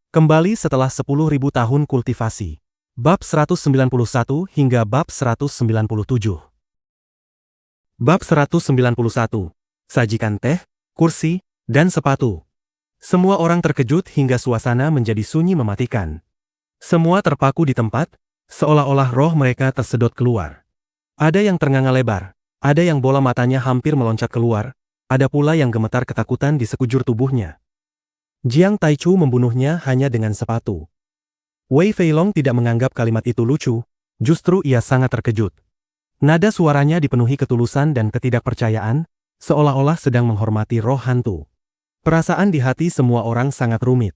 Kembali setelah 10.000 tahun kultivasi. Bab 191 hingga bab 197. Bab 191. Sajikan teh, kursi, dan sepatu. Semua orang terkejut hingga suasana menjadi sunyi mematikan. Semua terpaku di tempat, seolah-olah roh mereka tersedot keluar. Ada yang ternganga lebar, ada yang bola matanya hampir meloncat keluar, ada pula yang gemetar ketakutan di sekujur tubuhnya. Jiang Taichu membunuhnya hanya dengan sepatu. Wei Feilong tidak menganggap kalimat itu lucu, justru ia sangat terkejut. Nada suaranya dipenuhi ketulusan dan ketidakpercayaan, seolah-olah sedang menghormati roh hantu. Perasaan di hati semua orang sangat rumit.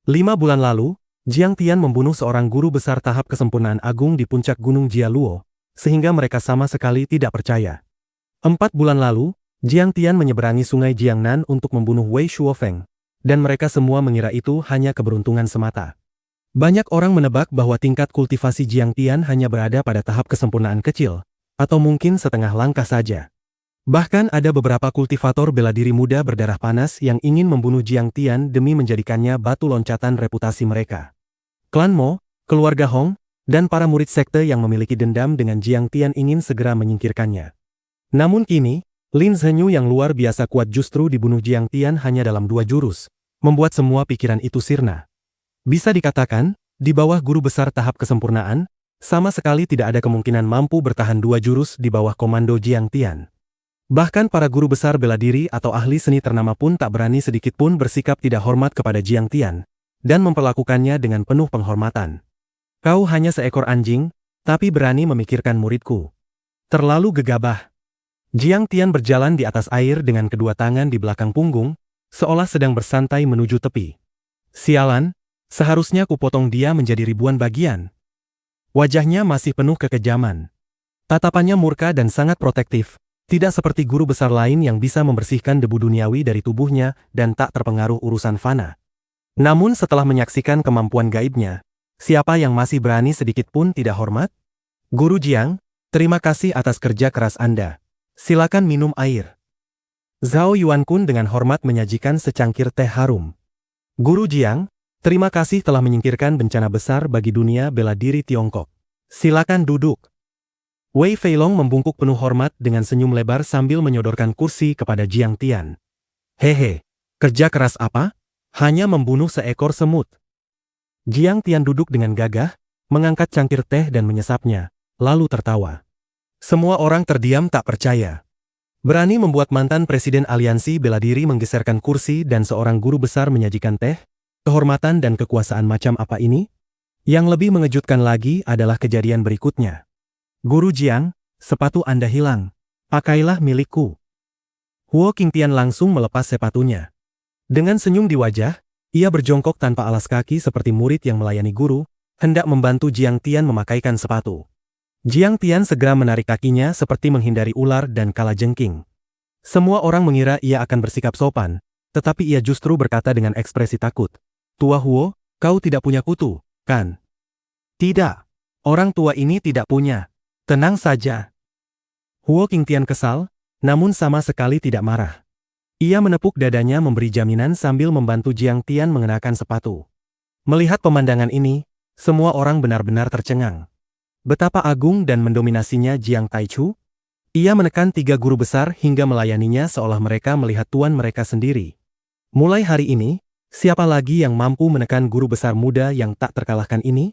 5 bulan lalu, Jiang Tian membunuh seorang guru besar tahap kesempurnaan agung di puncak gunung Jialuo, sehingga mereka sama sekali tidak percaya. 4 bulan lalu, Jiang Tian menyeberangi sungai Jiangnan untuk membunuh Wei Shuofeng, dan mereka semua mengira itu hanya keberuntungan semata. Banyak orang menebak bahwa tingkat kultivasi Jiang Tian hanya berada pada tahap kesempurnaan kecil, atau mungkin setengah langkah saja. Bahkan ada beberapa kultivator bela diri muda berdarah panas yang ingin membunuh Jiang Tian demi menjadikannya batu loncatan reputasi mereka. Klan Mo, keluarga Hong, dan para murid sekte yang memiliki dendam dengan Jiang Tian ingin segera menyingkirkannya. Namun kini, Lin Zhenyu yang luar biasa kuat justru dibunuh Jiang Tian hanya dalam 2 jurus, membuat semua pikiran itu sirna. Bisa dikatakan, di bawah guru besar tahap kesempurnaan, sama sekali tidak ada kemungkinan mampu bertahan 2 jurus di bawah komando Jiang Tian. Bahkan para guru besar bela diri atau ahli seni ternama pun tak berani sedikit pun bersikap tidak hormat kepada Jiang Tian, dan memperlakukannya dengan penuh penghormatan. Kau hanya seekor anjing, tapi berani memikirkan muridku. Terlalu gegabah. Jiang Tian berjalan di atas air dengan kedua tangan di belakang punggung, seolah sedang bersantai menuju tepi. Sialan, seharusnya kupotong dia menjadi ribuan bagian. Wajahnya masih penuh kekejaman. Tatapannya murka dan sangat protektif, tidak seperti guru besar lain yang bisa membersihkan debu duniawi dari tubuhnya dan tak terpengaruh urusan fana. Namun setelah menyaksikan kemampuan gaibnya, siapa yang masih berani sedikit pun tidak hormat? Guru Jiang, terima kasih atas kerja keras Anda. Silakan minum air. Zhao Yuankun dengan hormat menyajikan secangkir teh harum. Guru Jiang, terima kasih telah menyingkirkan bencana besar bagi dunia bela diri Tiongkok. Silakan duduk. Wei Feilong membungkuk penuh hormat dengan senyum lebar sambil menyodorkan kursi kepada Jiang Tian. Hehe, kerja keras apa? Hanya membunuh seekor semut. Jiang Tian duduk dengan gagah, mengangkat cangkir teh dan menyesapnya, lalu tertawa. Semua orang terdiam tak percaya. Berani membuat mantan presiden aliansi bela diri menggeserkan kursi dan seorang guru besar menyajikan teh? Kehormatan dan kekuasaan macam apa ini? Yang lebih mengejutkan lagi adalah kejadian berikutnya. Guru Jiang, sepatu Anda hilang. Pakailah milikku. Huo Qingtian langsung melepas sepatunya. Dengan senyum di wajah, ia berjongkok tanpa alas kaki seperti murid yang melayani guru, hendak membantu Jiang Tian memakaikan sepatu. Jiang Tian segera menarik kakinya seperti menghindari ular dan kalajengking. Semua orang mengira ia akan bersikap sopan, tetapi ia justru berkata dengan ekspresi takut. Tua Huo, kau tidak punya kutu, kan? Tidak. Orang tua ini tidak punya. Tenang saja. Huo Qingtian kesal, namun sama sekali tidak marah. Ia menepuk dadanya memberi jaminan sambil membantu Jiang Tian mengenakan sepatu. Melihat pemandangan ini, semua orang benar-benar tercengang. Betapa agung dan mendominasinya Jiang Taichu? Ia menekan 3 guru besar hingga melayaninya seolah mereka melihat tuan mereka sendiri. Mulai hari ini, siapa lagi yang mampu menekan guru besar muda yang tak terkalahkan ini?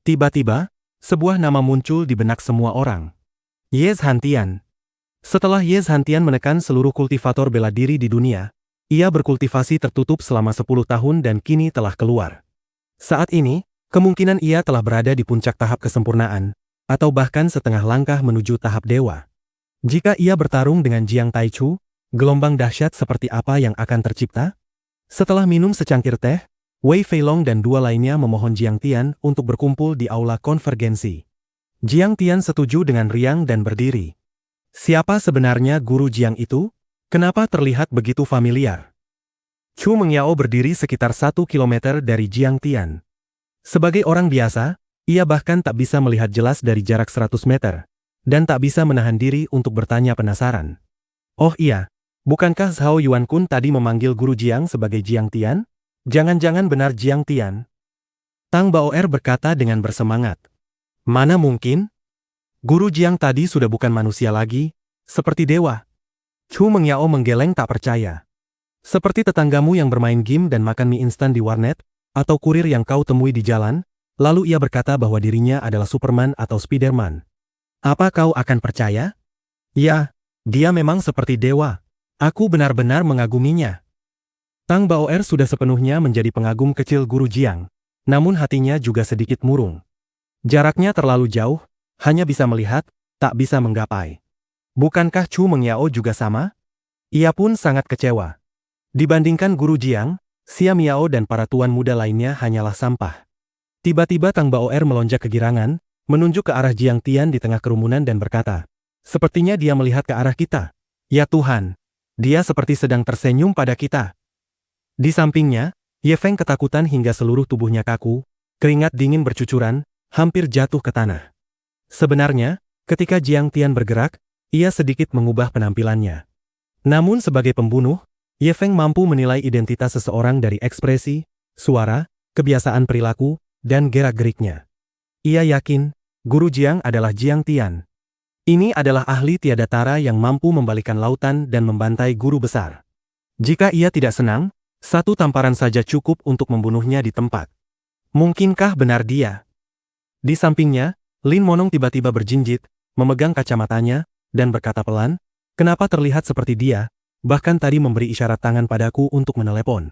Tiba-tiba, sebuah nama muncul di benak semua orang. Ye Zhantian. Setelah Ye Zhantian menekan seluruh kultivator bela diri di dunia, ia berkultivasi tertutup selama 10 tahun dan kini telah keluar. Saat ini, kemungkinan ia telah berada di puncak tahap kesempurnaan, atau bahkan setengah langkah menuju tahap dewa. Jika ia bertarung dengan Jiang Taichu, gelombang dahsyat seperti apa yang akan tercipta? Setelah minum secangkir teh, Wei Feilong dan 2 lainnya memohon Jiang Tian untuk berkumpul di aula konvergensi. Jiang Tian setuju dengan riang dan berdiri. Siapa sebenarnya guru Jiang itu? Kenapa terlihat begitu familiar? Chu Mengyao berdiri sekitar 1 kilometer dari Jiang Tian. Sebagai orang biasa, ia bahkan tak bisa melihat jelas dari jarak 100 meter, dan tak bisa menahan diri untuk bertanya penasaran. Oh iya, bukankah Zhao Yuankun tadi memanggil guru Jiang sebagai Jiang Tian? Jangan-jangan benar Jiang Tian? Tang Baoer berkata dengan bersemangat. Mana mungkin? Guru Jiang tadi sudah bukan manusia lagi, seperti dewa. Chu Mengyao menggeleng tak percaya. Seperti tetanggamu yang bermain game dan makan mie instan di warnet, atau kurir yang kau temui di jalan, lalu ia berkata bahwa dirinya adalah Superman atau Spiderman. Apa kau akan percaya? Ya, dia memang seperti dewa. Aku benar-benar mengaguminya. Tang Baoer sudah sepenuhnya menjadi pengagum kecil Guru Jiang, namun hatinya juga sedikit murung. Jaraknya terlalu jauh, hanya bisa melihat, tak bisa menggapai. Bukankah Chu Mengyao juga sama? Ia pun sangat kecewa. Dibandingkan Guru Jiang, Xia Miao dan para tuan muda lainnya hanyalah sampah. Tiba-tiba Tang Baoer melonjak kegirangan, menunjuk ke arah Jiang Tian di tengah kerumunan dan berkata, sepertinya dia melihat ke arah kita. Ya Tuhan, dia seperti sedang tersenyum pada kita. Di sampingnya, Ye Feng ketakutan hingga seluruh tubuhnya kaku, keringat dingin bercucuran, hampir jatuh ke tanah. Sebenarnya, ketika Jiang Tian bergerak, ia sedikit mengubah penampilannya. Namun sebagai pembunuh, Ye Feng mampu menilai identitas seseorang dari ekspresi, suara, kebiasaan perilaku, dan gerak-geriknya. Ia yakin, Guru Jiang adalah Jiang Tian. Ini adalah ahli tiada tara yang mampu membalikan lautan dan membantai guru besar. Jika ia tidak senang, satu tamparan saja cukup untuk membunuhnya di tempat. Mungkinkah benar dia? Di sampingnya, Lin Monong tiba-tiba berjinjit, memegang kacamatanya, dan berkata pelan, kenapa terlihat seperti dia, bahkan tadi memberi isyarat tangan padaku untuk menelepon.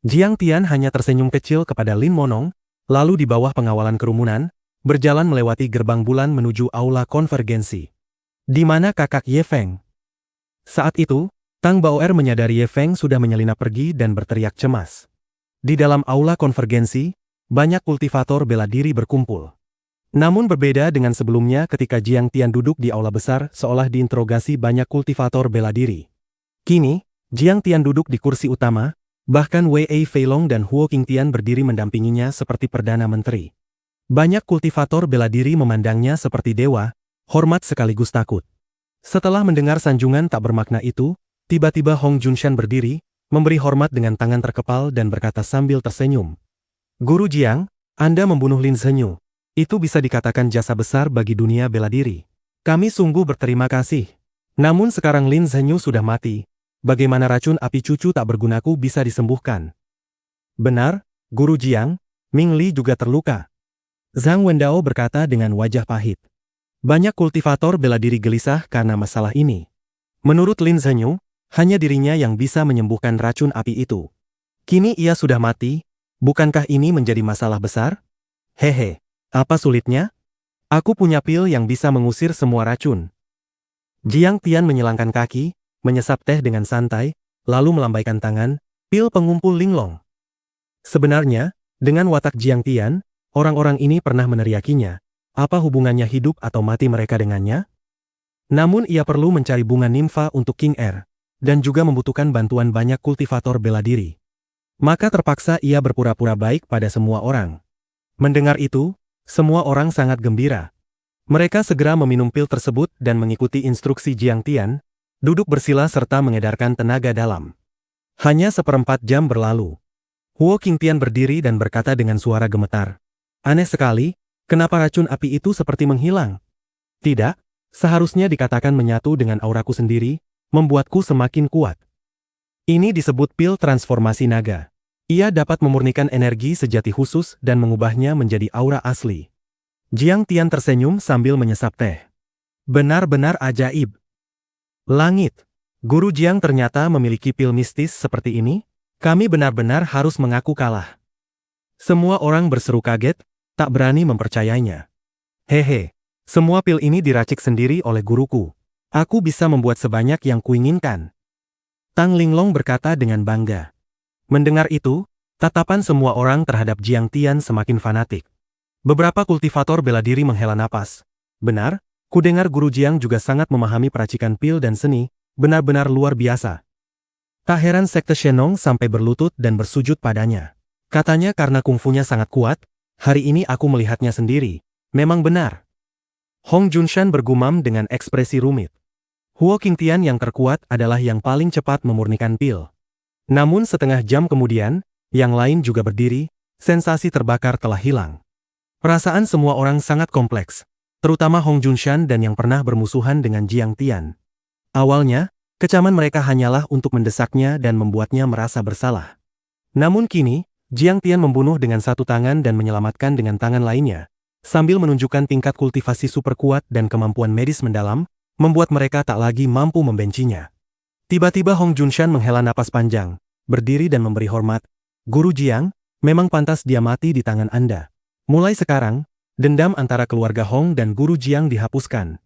Jiang Tian hanya tersenyum kecil kepada Lin Monong, lalu di bawah pengawalan kerumunan, berjalan melewati gerbang bulan menuju aula konvergensi. Di mana kakak Ye Feng? Saat itu, Tang Baoer menyadari Ye Feng sudah menyelinap pergi dan berteriak cemas. Di dalam aula konvergensi, banyak kultivator bela diri berkumpul. Namun berbeda dengan sebelumnya ketika Jiang Tian duduk di aula besar seolah diinterogasi banyak kultivator bela diri. Kini, Jiang Tian duduk di kursi utama, bahkan Wei Feilong dan Huo Qingtian berdiri mendampinginya seperti Perdana Menteri. Banyak kultivator bela diri memandangnya seperti dewa, hormat sekaligus takut. Setelah mendengar sanjungan tak bermakna itu, tiba-tiba Hong Junshan berdiri, memberi hormat dengan tangan terkepal dan berkata sambil tersenyum. Guru Jiang, Anda membunuh Lin Zhenyu. Itu bisa dikatakan jasa besar bagi dunia bela diri. Kami sungguh berterima kasih. Namun sekarang Lin Zhenyu sudah mati. Bagaimana racun api cucu tak bergunaku bisa disembuhkan? Benar, Guru Jiang, Ming Li juga terluka. Zhang Wendao berkata dengan wajah pahit. Banyak kultivator bela diri gelisah karena masalah ini. Menurut Lin Zhenyu, hanya dirinya yang bisa menyembuhkan racun api itu. Kini ia sudah mati, bukankah ini menjadi masalah besar? Hehe, apa sulitnya? Aku punya pil yang bisa mengusir semua racun. Jiang Tian menyilangkan kaki, menyesap teh dengan santai, lalu melambaikan tangan, pil pengumpul linglong. Sebenarnya, dengan watak Jiang Tian, orang-orang ini pernah meneriakinya, apa hubungannya hidup atau mati mereka dengannya? Namun ia perlu mencari bunga nimfa untuk King Air, dan juga membutuhkan bantuan banyak kultivator bela diri. Maka terpaksa ia berpura-pura baik pada semua orang. Mendengar itu, semua orang sangat gembira. Mereka segera meminum pil tersebut dan mengikuti instruksi Jiang Tian, duduk bersila serta mengedarkan tenaga dalam. Hanya seperempat jam berlalu. Huo Qingtian berdiri dan berkata dengan suara gemetar. Aneh sekali, kenapa racun api itu seperti menghilang? Tidak, seharusnya dikatakan menyatu dengan auraku sendiri, membuatku semakin kuat. Ini disebut pil transformasi naga. Ia dapat memurnikan energi sejati khusus dan mengubahnya menjadi aura asli. Jiang Tian tersenyum sambil menyesap teh. Benar-benar ajaib. Langit. Guru Jiang ternyata memiliki pil mistis seperti ini? Kami benar-benar harus mengaku kalah. Semua orang berseru kaget, tak berani mempercayainya. Hehe, semua pil ini diracik sendiri oleh guruku. Aku bisa membuat sebanyak yang kuinginkan. Tang Linglong berkata dengan bangga. Mendengar itu, tatapan semua orang terhadap Jiang Tian semakin fanatik. Beberapa kultivator bela diri menghela napas. Benar, kudengar Guru Jiang juga sangat memahami peracikan pil dan seni, benar-benar luar biasa. Tak heran sekte Shenong sampai berlutut dan bersujud padanya. Katanya karena kungfunya sangat kuat, hari ini aku melihatnya sendiri. Memang benar. Hong Junshan bergumam dengan ekspresi rumit. Huo Qingtian yang terkuat adalah yang paling cepat memurnikan pil. Namun setengah jam kemudian, yang lain juga berdiri, sensasi terbakar telah hilang. Perasaan semua orang sangat kompleks, terutama Hong Junshan dan yang pernah bermusuhan dengan Jiang Tian. Awalnya, kecaman mereka hanyalah untuk mendesaknya dan membuatnya merasa bersalah. Namun kini, Jiang Tian membunuh dengan satu tangan dan menyelamatkan dengan tangan lainnya, sambil menunjukkan tingkat kultivasi super kuat dan kemampuan medis mendalam, membuat mereka tak lagi mampu membencinya. Tiba-tiba Hong Junshan menghela napas panjang, berdiri dan memberi hormat. Guru Jiang, memang pantas dia mati di tangan Anda. Mulai sekarang, dendam antara keluarga Hong dan Guru Jiang dihapuskan.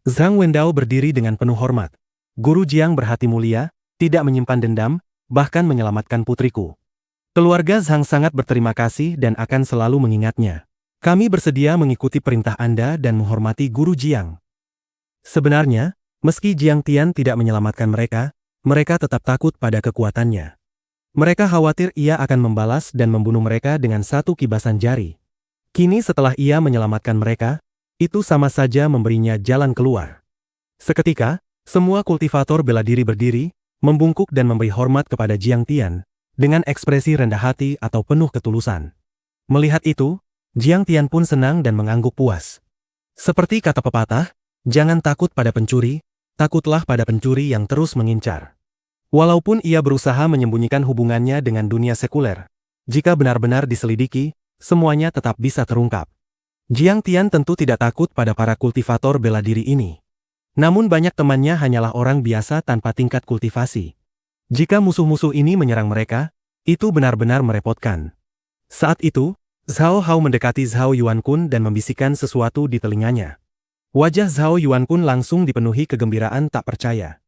Zhang Wendao berdiri dengan penuh hormat. Guru Jiang berhati mulia, tidak menyimpan dendam, bahkan menyelamatkan putriku. Keluarga Zhang sangat berterima kasih dan akan selalu mengingatnya. Kami bersedia mengikuti perintah Anda dan menghormati Guru Jiang. Sebenarnya, meski Jiang Tian tidak menyelamatkan mereka, mereka tetap takut pada kekuatannya. Mereka khawatir ia akan membalas dan membunuh mereka dengan satu kibasan jari. Kini setelah ia menyelamatkan mereka, itu sama saja memberinya jalan keluar. Seketika, semua kultivator bela diri berdiri, membungkuk dan memberi hormat kepada Jiang Tian, dengan ekspresi rendah hati atau penuh ketulusan. Melihat itu, Jiang Tian pun senang dan mengangguk puas. Seperti kata pepatah, jangan takut pada pencuri, takutlah pada pencuri yang terus mengincar. Walaupun ia berusaha menyembunyikan hubungannya dengan dunia sekuler, jika benar-benar diselidiki, semuanya tetap bisa terungkap. Jiang Tian tentu tidak takut pada para kultivator bela diri ini. Namun banyak temannya hanyalah orang biasa tanpa tingkat kultivasi. Jika musuh-musuh ini menyerang mereka, itu benar-benar merepotkan. Saat itu, Zhao Hao mendekati Zhao Yuankun dan membisikkan sesuatu di telinganya. Wajah Zhao Yuankun langsung dipenuhi kegembiraan tak percaya.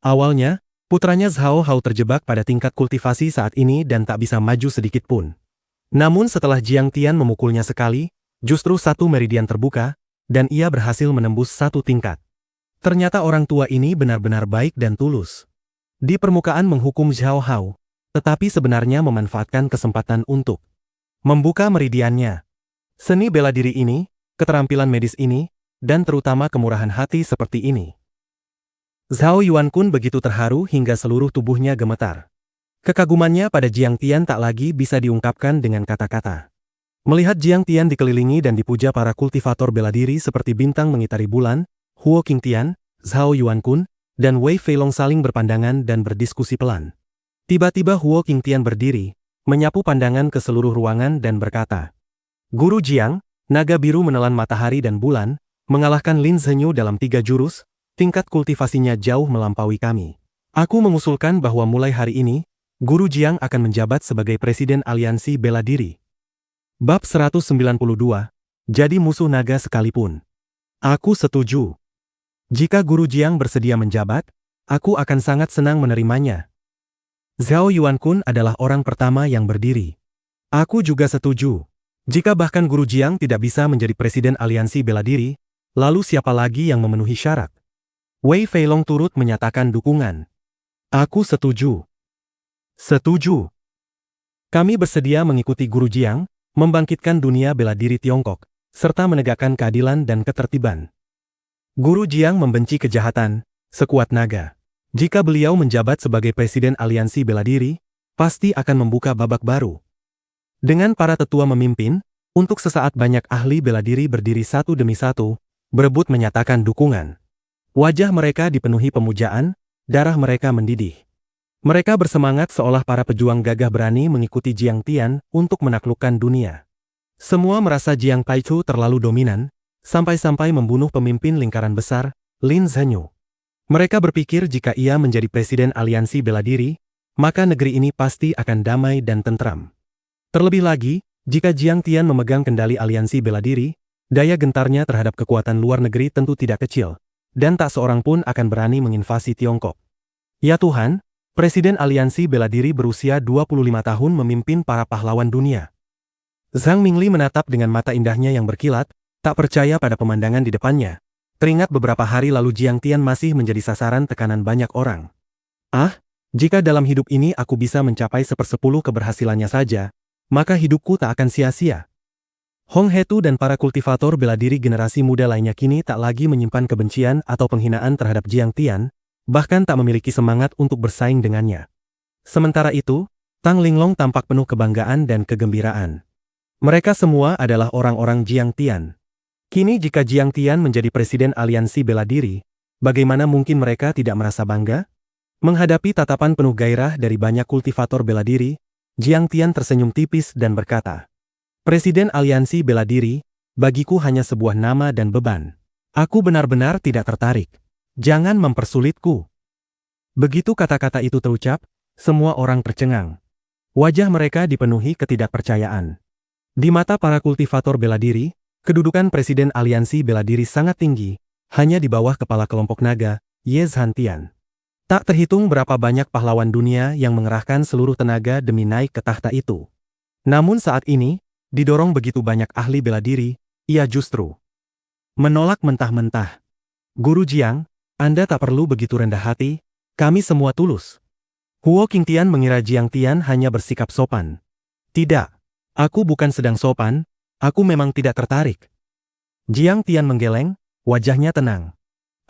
Awalnya, putranya Zhao Hao terjebak pada tingkat kultivasi saat ini dan tak bisa maju sedikit pun. Namun setelah Jiang Tian memukulnya sekali, justru satu meridian terbuka, dan ia berhasil menembus satu tingkat. Ternyata orang tua ini benar-benar baik dan tulus. Di permukaan menghukum Zhao Hao, tetapi sebenarnya memanfaatkan kesempatan untuk membuka meridiannya. Seni bela diri ini, keterampilan medis ini, dan terutama kemurahan hati seperti ini. Zhao Yuankun begitu terharu hingga seluruh tubuhnya gemetar. Kekagumannya pada Jiang Tian tak lagi bisa diungkapkan dengan kata-kata. Melihat Jiang Tian dikelilingi dan dipuja para kultivator bela diri seperti bintang mengitari bulan, Huo Qingtian, Zhao Yuankun, dan Wei Feilong saling berpandangan dan berdiskusi pelan. Tiba-tiba Huo Qingtian berdiri, menyapu pandangan ke seluruh ruangan dan berkata, Guru Jiang, naga biru menelan matahari dan bulan, mengalahkan Lin Zhenyu dalam 3 jurus, tingkat kultivasinya jauh melampaui kami. Aku mengusulkan bahwa mulai hari ini, Guru Jiang akan menjabat sebagai Presiden Aliansi Bela Diri. Bab 192, jadi musuh naga sekalipun. Aku setuju. Jika Guru Jiang bersedia menjabat, aku akan sangat senang menerimanya. Zhao Yuankun adalah orang pertama yang berdiri. Aku juga setuju. Jika bahkan Guru Jiang tidak bisa menjadi Presiden Aliansi Bela Diri, lalu siapa lagi yang memenuhi syarat? Wei Feilong turut menyatakan dukungan. Aku setuju. Setuju. Kami bersedia mengikuti Guru Jiang, membangkitkan dunia bela diri Tiongkok, serta menegakkan keadilan dan ketertiban. Guru Jiang membenci kejahatan, sekuat naga. Jika beliau menjabat sebagai Presiden Aliansi Bela Diri, pasti akan membuka babak baru. Dengan para tetua memimpin, untuk sesaat banyak ahli bela diri berdiri satu demi satu, berebut menyatakan dukungan. Wajah mereka dipenuhi pemujaan, darah mereka mendidih. Mereka bersemangat seolah para pejuang gagah berani mengikuti Jiang Tian untuk menaklukkan dunia. Semua merasa Jiang Taichu terlalu dominan, sampai-sampai membunuh pemimpin lingkaran besar, Lin Zhenyu. Mereka berpikir jika ia menjadi Presiden Aliansi Bela Diri, maka negeri ini pasti akan damai dan tentram. Terlebih lagi, jika Jiang Tian memegang kendali Aliansi Bela Diri, daya gentarnya terhadap kekuatan luar negeri tentu tidak kecil, dan tak seorang pun akan berani menginvasi Tiongkok. Ya Tuhan, Presiden Aliansi Bela Diri berusia 25 tahun memimpin para pahlawan dunia. Zhang Mingli menatap dengan mata indahnya yang berkilat, tak percaya pada pemandangan di depannya. Teringat beberapa hari lalu Jiang Tian masih menjadi sasaran tekanan banyak orang. Jika dalam hidup ini aku bisa mencapai 1/10 keberhasilannya saja, maka hidupku tak akan sia-sia. Hong Hetu dan para kultivator bela diri generasi muda lainnya kini tak lagi menyimpan kebencian atau penghinaan terhadap Jiang Tian, bahkan tak memiliki semangat untuk bersaing dengannya. Sementara itu, Tang Linglong tampak penuh kebanggaan dan kegembiraan. Mereka semua adalah orang-orang Jiang Tian. Kini jika Jiang Tian menjadi presiden aliansi bela diri, bagaimana mungkin mereka tidak merasa bangga? Menghadapi tatapan penuh gairah dari banyak kultivator bela diri, Jiang Tian tersenyum tipis dan berkata, "Presiden aliansi bela diri, bagiku hanya sebuah nama dan beban. Aku benar-benar tidak tertarik. Jangan mempersulitku." Begitu kata-kata itu terucap, semua orang tercengang. Wajah mereka dipenuhi ketidakpercayaan. Di mata para kultivator bela diri, kedudukan presiden aliansi bela diri sangat tinggi, hanya di bawah kepala kelompok naga, Ye Zhantian. Tak terhitung berapa banyak pahlawan dunia yang mengerahkan seluruh tenaga demi naik ke tahta itu. Namun saat ini, didorong begitu banyak ahli bela diri, ia justru menolak mentah-mentah. "Guru Jiang, Anda tak perlu begitu rendah hati, kami semua tulus." Huo Qingtian mengira Jiang Tian hanya bersikap sopan. "Tidak, aku bukan sedang sopan, aku memang tidak tertarik." Jiang Tian menggeleng, wajahnya tenang.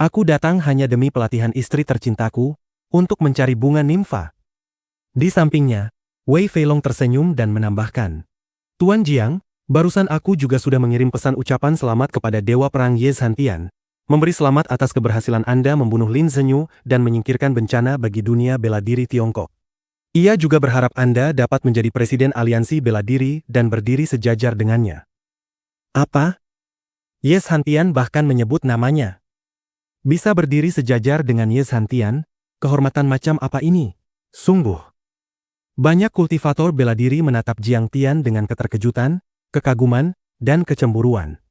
"Aku datang hanya demi pelatihan istri tercintaku, untuk mencari bunga nimfa." Di sampingnya, Wei Feilong tersenyum dan menambahkan, "Tuan Jiang, barusan aku juga sudah mengirim pesan ucapan selamat kepada Dewa Perang Ye Zhantian, memberi selamat atas keberhasilan Anda membunuh Lin Zhenyu dan menyingkirkan bencana bagi dunia bela diri Tiongkok. Ia juga berharap Anda dapat menjadi presiden aliansi bela diri dan berdiri sejajar dengannya." "Apa?" Ye Zhantian bahkan menyebut namanya. Bisa berdiri sejajar dengan Ye Zhantian, kehormatan macam apa ini? Sungguh. Banyak kultivator bela diri menatap Jiang Tian dengan keterkejutan, kekaguman, dan kecemburuan.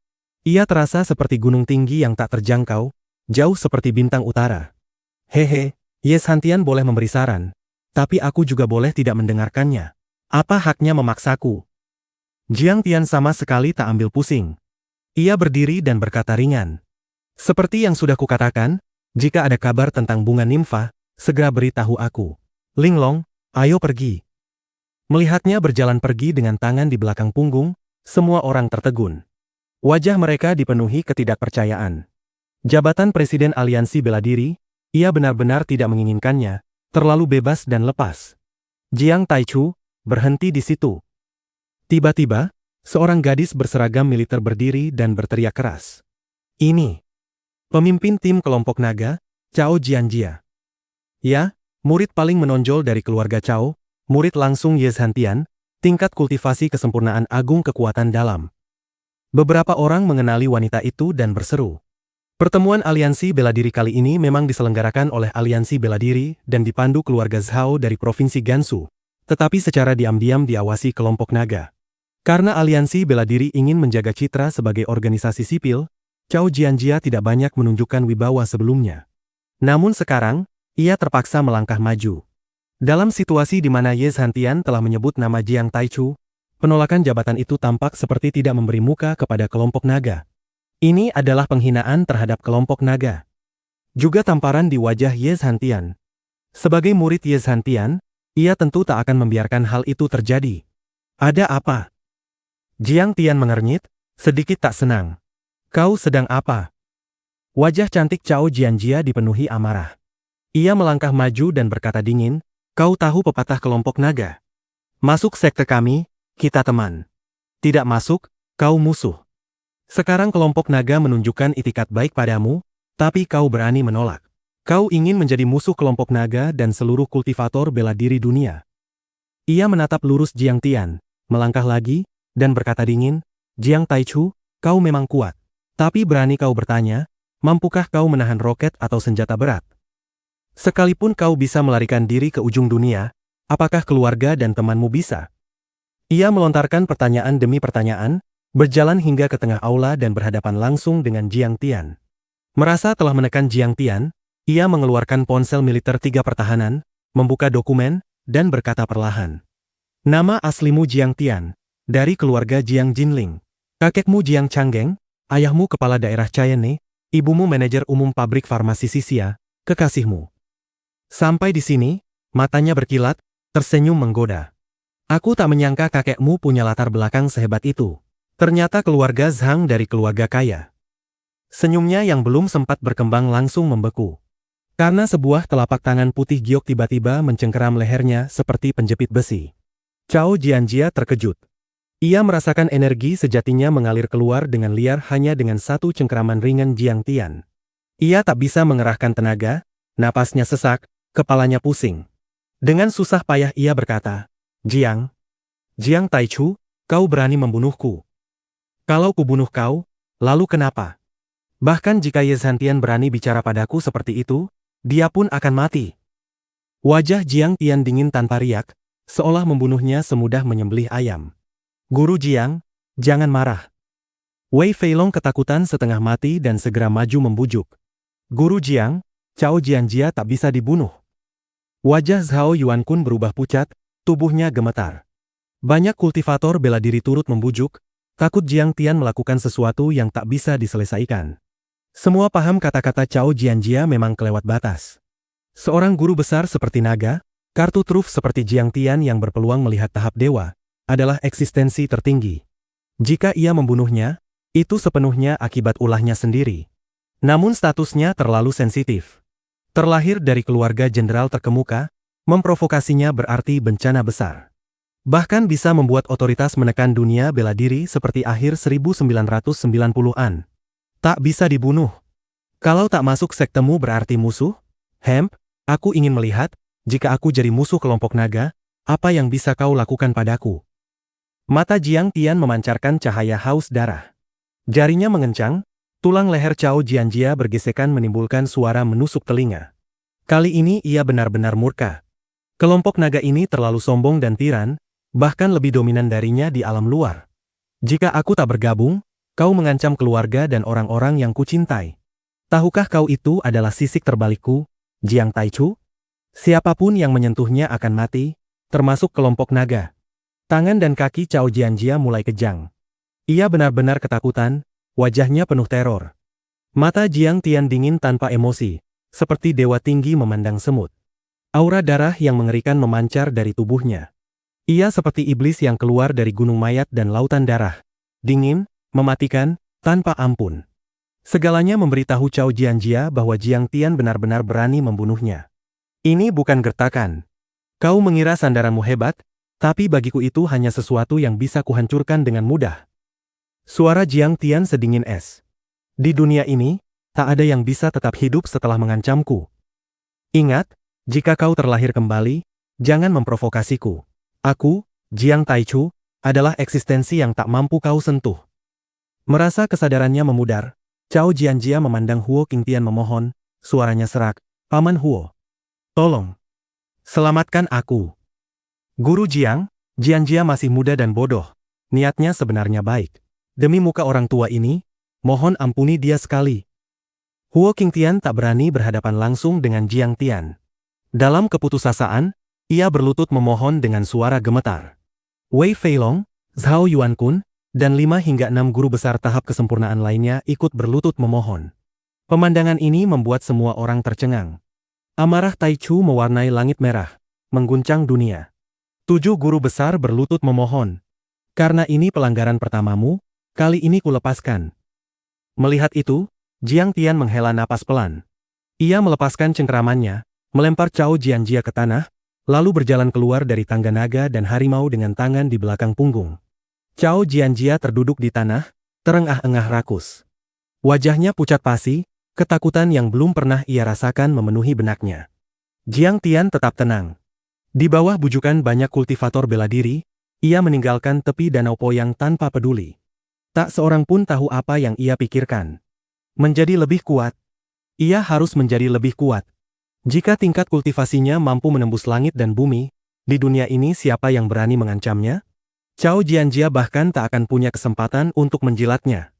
Ia terasa seperti gunung tinggi yang tak terjangkau, jauh seperti bintang utara. "Hehe, Ye Zhantian boleh memberi saran, tapi aku juga boleh tidak mendengarkannya. Apa haknya memaksaku?" Jiang Tian sama sekali tak ambil pusing. Ia berdiri dan berkata ringan, "Seperti yang sudah kukatakan, jika ada kabar tentang bunga nimfa, segera beritahu aku. Linglong, ayo pergi." Melihatnya berjalan pergi dengan tangan di belakang punggung, semua orang tertegun. Wajah mereka dipenuhi ketidakpercayaan. Jabatan presiden aliansi bela diri, ia benar-benar tidak menginginkannya, terlalu bebas dan lepas. Jiang Taichu, berhenti di situ. Tiba-tiba, seorang gadis berseragam militer berdiri dan berteriak keras. "Ini pemimpin tim kelompok naga, Cao Jianjia." "Ya, murid paling menonjol dari keluarga Cao, murid langsung Ye Zhantian, tingkat kultivasi kesempurnaan agung kekuatan dalam." Beberapa orang mengenali wanita itu dan berseru. Pertemuan aliansi bela diri kali ini memang diselenggarakan oleh aliansi bela diri dan dipandu keluarga Zhao dari provinsi Gansu, tetapi secara diam-diam diawasi kelompok naga. Karena aliansi bela diri ingin menjaga citra sebagai organisasi sipil, Cao Jianjia tidak banyak menunjukkan wibawa sebelumnya. Namun sekarang, ia terpaksa melangkah maju. Dalam situasi di mana Ye Zhantian telah menyebut nama Jiang Taichu, penolakan jabatan itu tampak seperti tidak memberi muka kepada kelompok naga. Ini adalah penghinaan terhadap kelompok naga. Juga tamparan di wajah Ye Zhantian. Sebagai murid Ye Zhantian, ia tentu tak akan membiarkan hal itu terjadi. "Ada apa?" Jiang Tian mengernyit, sedikit tak senang. "Kau sedang apa?" Wajah cantik Cao Jianjia dipenuhi amarah. Ia melangkah maju dan berkata dingin, "Kau tahu pepatah kelompok naga? Masuk sekte kami, kita teman. Tidak masuk, kau musuh. Sekarang kelompok naga menunjukkan itikat baik padamu, tapi kau berani menolak. Kau ingin menjadi musuh kelompok naga dan seluruh kultivator bela diri dunia." Ia menatap lurus Jiang Tian, melangkah lagi, dan berkata dingin, "Jiang Taichu, kau memang kuat. Tapi berani kau bertanya, mampukah kau menahan roket atau senjata berat? Sekalipun kau bisa melarikan diri ke ujung dunia, apakah keluarga dan temanmu bisa?" Ia melontarkan pertanyaan demi pertanyaan, berjalan hingga ke tengah aula dan berhadapan langsung dengan Jiang Tian. Merasa telah menekan Jiang Tian, ia mengeluarkan ponsel militer 3 pertahanan, membuka dokumen, dan berkata perlahan. "Nama aslimu Jiang Tian, dari keluarga Jiang Jinling. Kakekmu Jiang Changgeng, ayahmu kepala daerah Chayenne, ibumu manajer umum pabrik farmasi Sisia, kekasihmu." Sampai di sini, matanya berkilat, tersenyum menggoda. "Aku tak menyangka kakekmu punya latar belakang sehebat itu. Ternyata keluarga Zhang dari keluarga kaya." Senyumnya yang belum sempat berkembang langsung membeku. Karena sebuah telapak tangan putih giok tiba-tiba mencengkeram lehernya seperti penjepit besi. Cao Jianjia terkejut. Ia merasakan energi sejatinya mengalir keluar dengan liar hanya dengan satu cengkeraman ringan Jiang Tian. Ia tak bisa mengerahkan tenaga, napasnya sesak, kepalanya pusing. Dengan susah payah ia berkata, Jiang Taichu, kau berani membunuhku. Kalau kubunuh kau, lalu kenapa? Bahkan jika Ye Zhantian berani bicara padaku seperti itu, dia pun akan mati. Wajah Jiang Tian dingin tanpa riak, seolah membunuhnya semudah menyembelih ayam. Guru Jiang, jangan marah. Wei Feilong ketakutan setengah mati dan segera maju membujuk. Guru Jiang, Cao Jianjia tak bisa dibunuh. Wajah Zhao Yuankun berubah pucat, tubuhnya gemetar. Banyak kultivator bela diri turut membujuk, takut Jiang Tian melakukan sesuatu yang tak bisa diselesaikan. Semua paham kata-kata Cao Jianjia memang kelewat batas. Seorang guru besar seperti naga, kartu truf seperti Jiang Tian yang berpeluang melihat tahap dewa, adalah eksistensi tertinggi. Jika ia membunuhnya, itu sepenuhnya akibat ulahnya sendiri. Namun statusnya terlalu sensitif. Terlahir dari keluarga jenderal terkemuka, memprovokasinya berarti bencana besar. Bahkan bisa membuat otoritas menekan dunia bela diri seperti akhir 1990-an. Tak bisa dibunuh. Kalau tak masuk sektemu berarti musuh? Aku ingin melihat, jika aku jadi musuh kelompok naga, apa yang bisa kau lakukan padaku? Mata Jiang Tian memancarkan cahaya haus darah. Jarinya mengencang, tulang leher Cao Jianjia bergesekan menimbulkan suara menusuk telinga. Kali ini ia benar-benar murka. Kelompok naga ini terlalu sombong dan tiran, bahkan lebih dominan darinya di alam luar. Jika aku tak bergabung, kau mengancam keluarga dan orang-orang yang kucintai. Tahukah kau itu adalah sisik terbalikku, Jiang Taichu? Siapapun yang menyentuhnya akan mati, termasuk kelompok naga. Tangan dan kaki Cao Jianjia mulai kejang. Ia benar-benar ketakutan, wajahnya penuh teror. Mata Jiang Tian dingin tanpa emosi, seperti dewa tinggi memandang semut. Aura darah yang mengerikan memancar dari tubuhnya. Ia seperti iblis yang keluar dari gunung mayat dan lautan darah. Dingin, mematikan, tanpa ampun. Segalanya memberitahu Cao Jianjia bahwa Jiang Tian benar-benar berani membunuhnya. Ini bukan gertakan. Kau mengira sandaranmu hebat, tapi bagiku itu hanya sesuatu yang bisa kuhancurkan dengan mudah. Suara Jiang Tian sedingin es. Di dunia ini, tak ada yang bisa tetap hidup setelah mengancamku. Ingat, jika kau terlahir kembali, jangan memprovokasiku. Aku, Jiang Taichu, adalah eksistensi yang tak mampu kau sentuh. Merasa kesadarannya memudar, Cao Jianjia memandang Huo Qingtian memohon, suaranya serak, Paman Huo. Tolong. Selamatkan aku. Guru Jiang, Jianjia masih muda dan bodoh. Niatnya sebenarnya baik. Demi muka orang tua ini, mohon ampuni dia sekali. Huo Qingtian tak berani berhadapan langsung dengan Jiang Tian. Dalam keputusasaan, ia berlutut memohon dengan suara gemetar. Wei Feilong, Zhao Yuankun, dan 5 hingga 6 guru besar tahap kesempurnaan lainnya ikut berlutut memohon. Pemandangan ini membuat semua orang tercengang. Amarah Taichu mewarnai langit merah, mengguncang dunia. 7 guru besar berlutut memohon. Karena ini pelanggaran pertamamu, kali ini kulepaskan. Melihat itu, Jiang Tian menghela napas pelan. Ia melepaskan cengkeramannya, melempar Cao Jianjia ke tanah, lalu berjalan keluar dari tangga naga dan harimau dengan tangan di belakang punggung. Cao Jianjia terduduk di tanah, terengah-engah rakus. Wajahnya pucat pasi, ketakutan yang belum pernah ia rasakan memenuhi benaknya. Jiang Tian tetap tenang. Di bawah bujukan banyak kultivator bela diri, ia meninggalkan tepi Danau Poyang tanpa peduli. Tak seorang pun tahu apa yang ia pikirkan. Menjadi lebih kuat. Ia harus menjadi lebih kuat. Jika tingkat kultivasinya mampu menembus langit dan bumi, di dunia ini siapa yang berani mengancamnya? Cao Jianjia bahkan tak akan punya kesempatan untuk menjilatnya.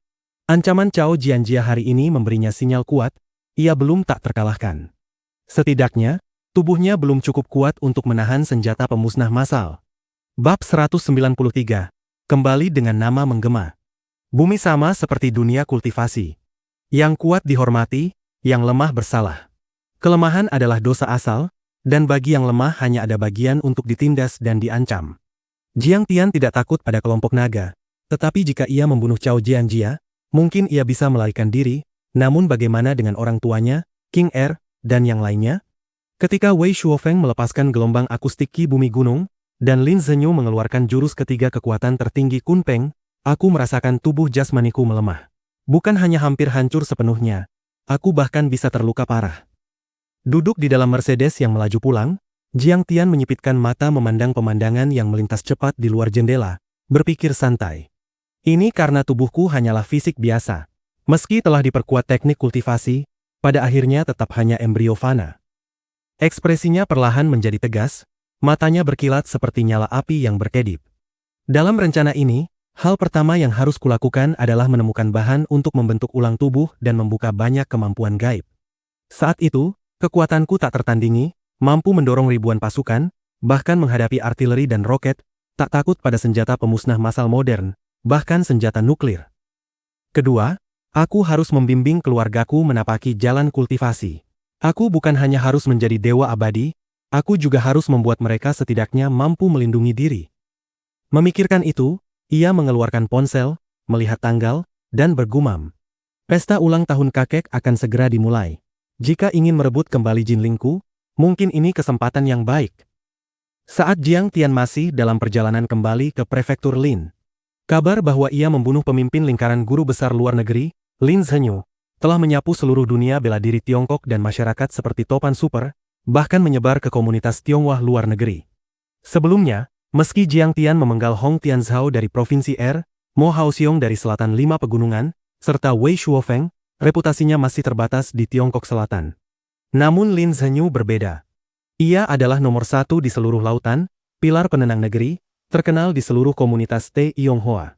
Ancaman Cao Jianjia hari ini memberinya sinyal kuat, ia belum tak terkalahkan. Setidaknya, tubuhnya belum cukup kuat untuk menahan senjata pemusnah massal. Bab 193. Kembali dengan nama menggema. Bumi sama seperti dunia kultivasi. Yang kuat dihormati, yang lemah bersalah. Kelemahan adalah dosa asal, dan bagi yang lemah hanya ada bagian untuk ditindas dan diancam. Jiang Tian tidak takut pada kelompok naga, tetapi jika ia membunuh Cao Jianjia, mungkin ia bisa melarikan diri, namun bagaimana dengan orang tuanya, King Er, dan yang lainnya? Ketika Wei Shuofeng melepaskan gelombang akustik Ki Bumi Gunung, dan Lin Zhenyu mengeluarkan jurus ketiga kekuatan tertinggi Kunpeng, aku merasakan tubuh jasmaniku melemah. Bukan hanya hampir hancur sepenuhnya, aku bahkan bisa terluka parah. Duduk di dalam Mercedes yang melaju pulang, Jiang Tian menyipitkan mata memandang pemandangan yang melintas cepat di luar jendela, berpikir santai. Ini karena tubuhku hanyalah fisik biasa. Meski telah diperkuat teknik kultivasi, pada akhirnya tetap hanya embrio fana. Ekspresinya perlahan menjadi tegas, matanya berkilat seperti nyala api yang berkedip. Dalam rencana ini, hal pertama yang harus kulakukan adalah menemukan bahan untuk membentuk ulang tubuh dan membuka banyak kemampuan gaib. Saat itu, kekuatanku tak tertandingi, mampu mendorong ribuan pasukan, bahkan menghadapi artileri dan roket, tak takut pada senjata pemusnah massal modern, bahkan senjata nuklir. Kedua, aku harus membimbing keluargaku menapaki jalan kultivasi. Aku bukan hanya harus menjadi dewa abadi, aku juga harus membuat mereka setidaknya mampu melindungi diri. Memikirkan itu, ia mengeluarkan ponsel, melihat tanggal, dan bergumam. Pesta ulang tahun kakek akan segera dimulai. Jika ingin merebut kembali Jinlingku, mungkin ini kesempatan yang baik. Saat Jiang Tian masih dalam perjalanan kembali ke prefektur Lin, kabar bahwa ia membunuh pemimpin lingkaran guru besar luar negeri, Lin Zhenyu, telah menyapu seluruh dunia bela diri Tiongkok dan masyarakat seperti Topan Super, bahkan menyebar ke komunitas Tionghoa luar negeri. Sebelumnya, meski Jiang Tian memenggal Hong Tianzhao dari Provinsi Er, Mo Haoxiong dari Selatan Lima Pegunungan, serta Wei Shuofeng, reputasinya masih terbatas di Tiongkok Selatan. Namun Lin Zhenyu berbeda. Ia adalah nomor satu di seluruh lautan, pilar penenang negeri, terkenal di seluruh komunitas Tionghoa.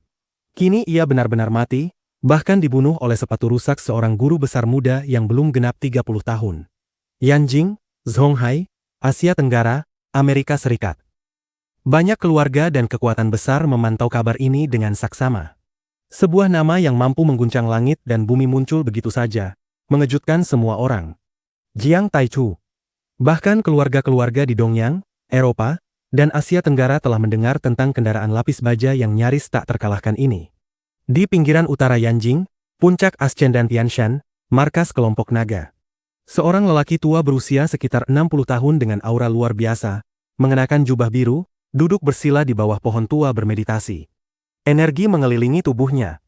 Kini ia benar-benar mati, bahkan dibunuh oleh sepatu rusak seorang guru besar muda yang belum genap 30 tahun. Yanjing, Zhonghai, Asia Tenggara, Amerika Serikat. Banyak keluarga dan kekuatan besar memantau kabar ini dengan saksama. Sebuah nama yang mampu mengguncang langit dan bumi muncul begitu saja, mengejutkan semua orang. Jiang Taichu. Bahkan keluarga-keluarga di Dongyang, Eropa, dan Asia Tenggara telah mendengar tentang kendaraan lapis baja yang nyaris tak terkalahkan ini. Di pinggiran utara Yanjing, puncak Aschen dan Tianshan, markas kelompok naga. Seorang lelaki tua berusia sekitar 60 tahun dengan aura luar biasa, mengenakan jubah biru, duduk bersila di bawah pohon tua bermeditasi. Energi mengelilingi tubuhnya.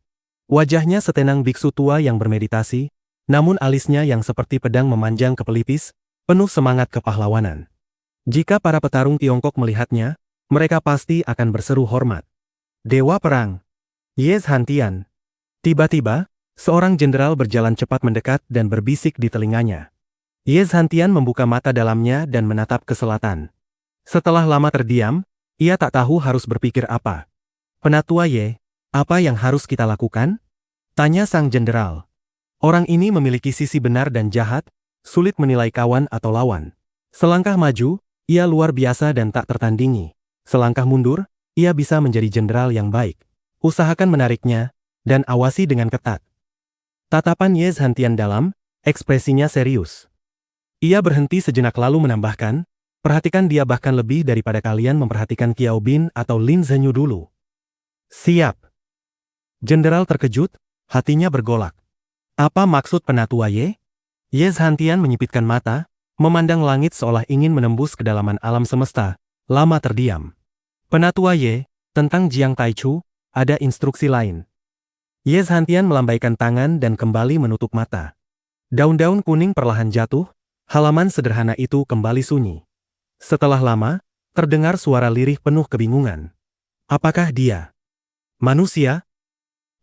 Wajahnya setenang biksu tua yang bermeditasi, namun alisnya yang seperti pedang memanjang ke pelipis, penuh semangat kepahlawanan. Jika para petarung Tiongkok melihatnya, mereka pasti akan berseru hormat. Dewa Perang. Ye Zhantian. Tiba-tiba, seorang jenderal berjalan cepat mendekat dan berbisik di telinganya. Ye Zhantian membuka mata dalamnya dan menatap ke selatan. Setelah lama terdiam, ia tak tahu harus berpikir apa. Penatua Ye, apa yang harus kita lakukan? Tanya sang jenderal. Orang ini memiliki sisi benar dan jahat, sulit menilai kawan atau lawan. Selangkah maju, ia luar biasa dan tak tertandingi. Selangkah mundur, ia bisa menjadi jenderal yang baik. Usahakan menariknya, dan awasi dengan ketat. Tatapan Ye Zhantian dalam, ekspresinya serius. Ia berhenti sejenak lalu menambahkan, perhatikan dia bahkan lebih daripada kalian memperhatikan Qiao Bin atau Lin Zhenyu dulu. Siap. Jenderal terkejut, hatinya bergolak. Apa maksud penatua Ye? Ye Zhantian menyipitkan mata, memandang langit seolah ingin menembus kedalaman alam semesta, lama terdiam. Penatua Ye, tentang Jiang Taichu, ada instruksi lain. Ye Zhantian melambaikan tangan dan kembali menutup mata. Daun-daun kuning perlahan jatuh, halaman sederhana itu kembali sunyi. Setelah lama, terdengar suara lirih penuh kebingungan. Apakah dia manusia?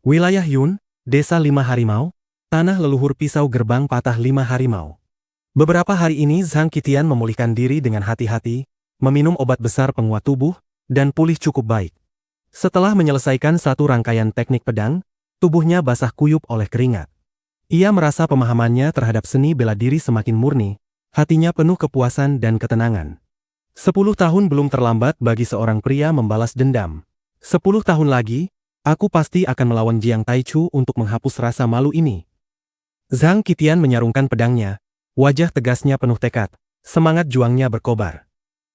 Wilayah Yun, Desa 5 Harimau, tanah leluhur pisau gerbang patah 5 harimau. Beberapa hari ini Zhang Qitian memulihkan diri dengan hati-hati, meminum obat besar penguat tubuh, dan pulih cukup baik. Setelah menyelesaikan satu rangkaian teknik pedang, tubuhnya basah kuyup oleh keringat. Ia merasa pemahamannya terhadap seni bela diri semakin murni, hatinya penuh kepuasan dan ketenangan. 10 tahun belum terlambat bagi seorang pria membalas dendam. 10 tahun lagi, aku pasti akan melawan Jiang Taichu untuk menghapus rasa malu ini. Zhang Qitian menyarungkan pedangnya, wajah tegasnya penuh tekad, semangat juangnya berkobar.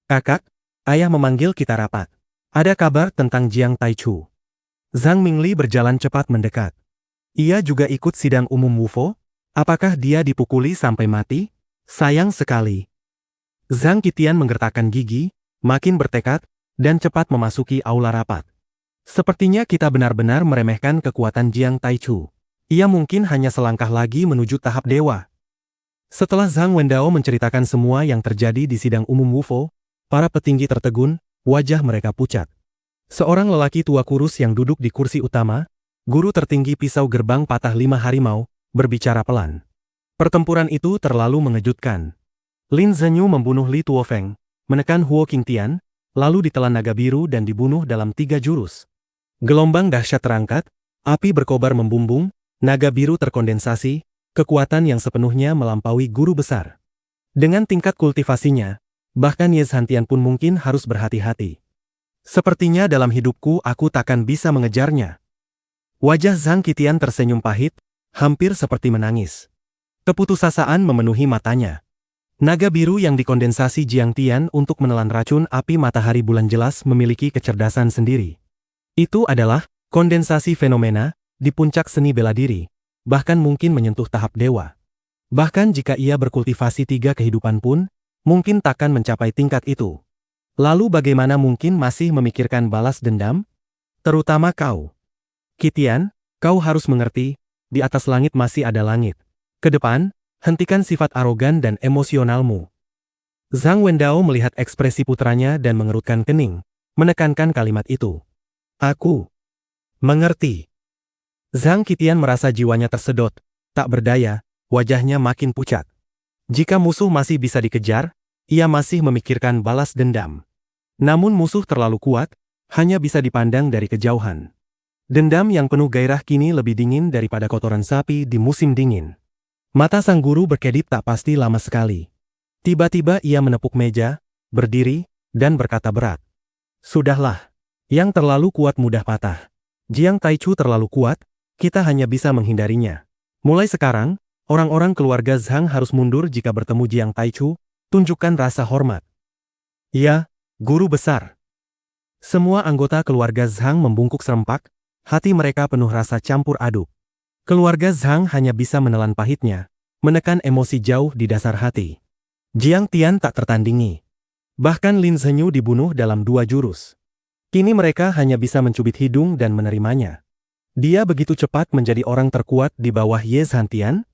Kakak, ayah memanggil kita rapat. Ada kabar tentang Jiang Taichu. Zhang Mingli berjalan cepat mendekat. Ia juga ikut sidang umum Wufo? Apakah dia dipukuli sampai mati? Sayang sekali. Zhang Qitian menggertakkan gigi, makin bertekad, dan cepat memasuki aula rapat. Sepertinya kita benar-benar meremehkan kekuatan Jiang Taichu. Ia mungkin hanya selangkah lagi menuju tahap dewa. Setelah Zhang Wendao menceritakan semua yang terjadi di sidang umum Wufo, para petinggi tertegun, wajah mereka pucat. Seorang lelaki tua kurus yang duduk di kursi utama, guru tertinggi pisau gerbang patah 5 harimau, berbicara pelan. Pertempuran itu terlalu mengejutkan. Lin Zhenyu membunuh Li Tuofeng, menekan Huo Qingtian, lalu ditelan naga biru dan dibunuh dalam 3 jurus. Gelombang dahsyat terangkat, api berkobar membumbung, naga biru terkondensasi, kekuatan yang sepenuhnya melampaui guru besar. Dengan tingkat kultivasinya, bahkan Ye Zhantian pun mungkin harus berhati-hati. Sepertinya dalam hidupku aku takkan bisa mengejarnya. Wajah Zhang Qitian tersenyum pahit, hampir seperti menangis. Keputusasaan memenuhi matanya. Naga biru yang dikondensasi Jiang Tian untuk menelan racun api matahari bulan jelas memiliki kecerdasan sendiri. Itu adalah kondensasi fenomena di puncak seni bela diri, bahkan mungkin menyentuh tahap dewa. Bahkan jika ia berkultivasi 3 kehidupan pun, mungkin takkan mencapai tingkat itu. Lalu bagaimana mungkin masih memikirkan balas dendam? Terutama kau. Qitian, kau harus mengerti, di atas langit masih ada langit. Ke depan, hentikan sifat arogan dan emosionalmu. Zhang Wendao melihat ekspresi putranya dan mengerutkan kening, menekankan kalimat itu. Aku mengerti. Zhang Qitian merasa jiwanya tersedot, tak berdaya, wajahnya makin pucat. Jika musuh masih bisa dikejar, ia masih memikirkan balas dendam. Namun musuh terlalu kuat, hanya bisa dipandang dari kejauhan. Dendam yang penuh gairah kini lebih dingin daripada kotoran sapi di musim dingin. Mata sang guru berkedip tak pasti lama sekali. Tiba-tiba ia menepuk meja, berdiri, dan berkata berat. Sudahlah. Yang terlalu kuat mudah patah. Jiang Taichu terlalu kuat, kita hanya bisa menghindarinya. Mulai sekarang, orang-orang keluarga Zhang harus mundur jika bertemu Jiang Taichu, tunjukkan rasa hormat. Ya, guru besar. Semua anggota keluarga Zhang membungkuk serempak, hati mereka penuh rasa campur aduk. Keluarga Zhang hanya bisa menelan pahitnya, menekan emosi jauh di dasar hati. Jiang Tian tak tertandingi. Bahkan Lin Zhenyu dibunuh dalam 2 jurus. Kini mereka hanya bisa mencubit hidung dan menerimanya. Dia begitu cepat menjadi orang terkuat di bawah Ye Zhantian.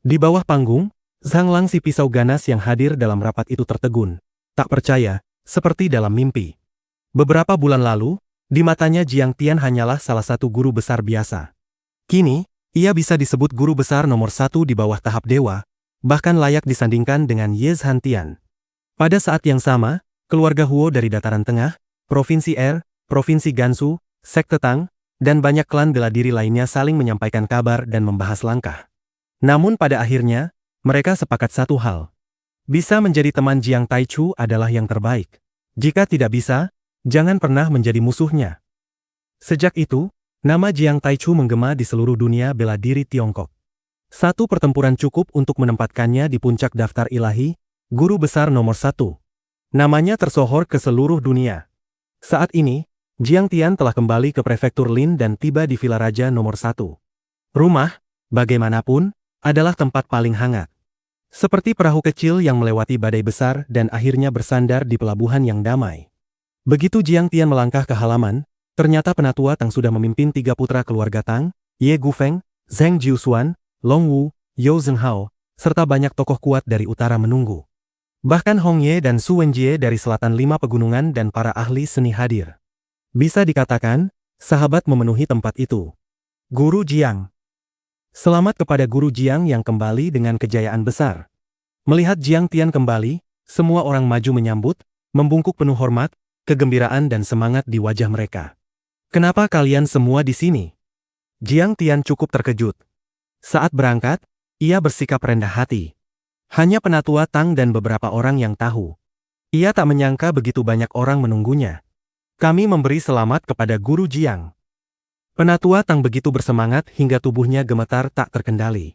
Di bawah panggung, Zhang Lang si pisau ganas yang hadir dalam rapat itu tertegun. Tak percaya, seperti dalam mimpi. Beberapa bulan lalu, di matanya Jiang Tian hanyalah salah satu guru besar biasa. Kini, ia bisa disebut guru besar nomor 1 di bawah tahap dewa, bahkan layak disandingkan dengan Ye Zhantian. Pada saat yang sama, keluarga Huo dari Dataran Tengah, Provinsi Provinsi Gansu, Sekte Tang, dan banyak klan bela diri lainnya saling menyampaikan kabar dan membahas langkah. Namun pada akhirnya, mereka sepakat satu hal. Bisa menjadi teman Jiang Taichu adalah yang terbaik. Jika tidak bisa, jangan pernah menjadi musuhnya. Sejak itu, nama Jiang Taichu menggema di seluruh dunia bela diri Tiongkok. Satu pertempuran cukup untuk menempatkannya di puncak daftar ilahi, guru besar nomor 1. Namanya tersohor ke seluruh dunia. Saat ini, Jiang Tian telah kembali ke prefektur Lin dan tiba di Villa Raja nomor 1. Rumah, bagaimanapun, adalah tempat paling hangat. Seperti perahu kecil yang melewati badai besar dan akhirnya bersandar di pelabuhan yang damai. Begitu Jiang Tian melangkah ke halaman, ternyata penatua Tang sudah memimpin 3 putra keluarga Tang, Ye Gufeng, Zheng Jiusuan, Long Wu, Yao Zhenghao, serta banyak tokoh kuat dari utara menunggu. Bahkan Hong Ye dan Su Wenjie dari selatan 5 pegunungan dan para ahli seni hadir. Bisa dikatakan, sahabat memenuhi tempat itu. Guru Jiang. Selamat kepada Guru Jiang yang kembali dengan kejayaan besar. Melihat Jiang Tian kembali, semua orang maju menyambut, membungkuk penuh hormat, kegembiraan dan semangat di wajah mereka. Kenapa kalian semua di sini? Jiang Tian cukup terkejut. Saat berangkat, ia bersikap rendah hati. Hanya penatua Tang dan beberapa orang yang tahu. Ia tak menyangka begitu banyak orang menunggunya. Kami memberi selamat kepada Guru Jiang. Penatua Tang begitu bersemangat hingga tubuhnya gemetar tak terkendali.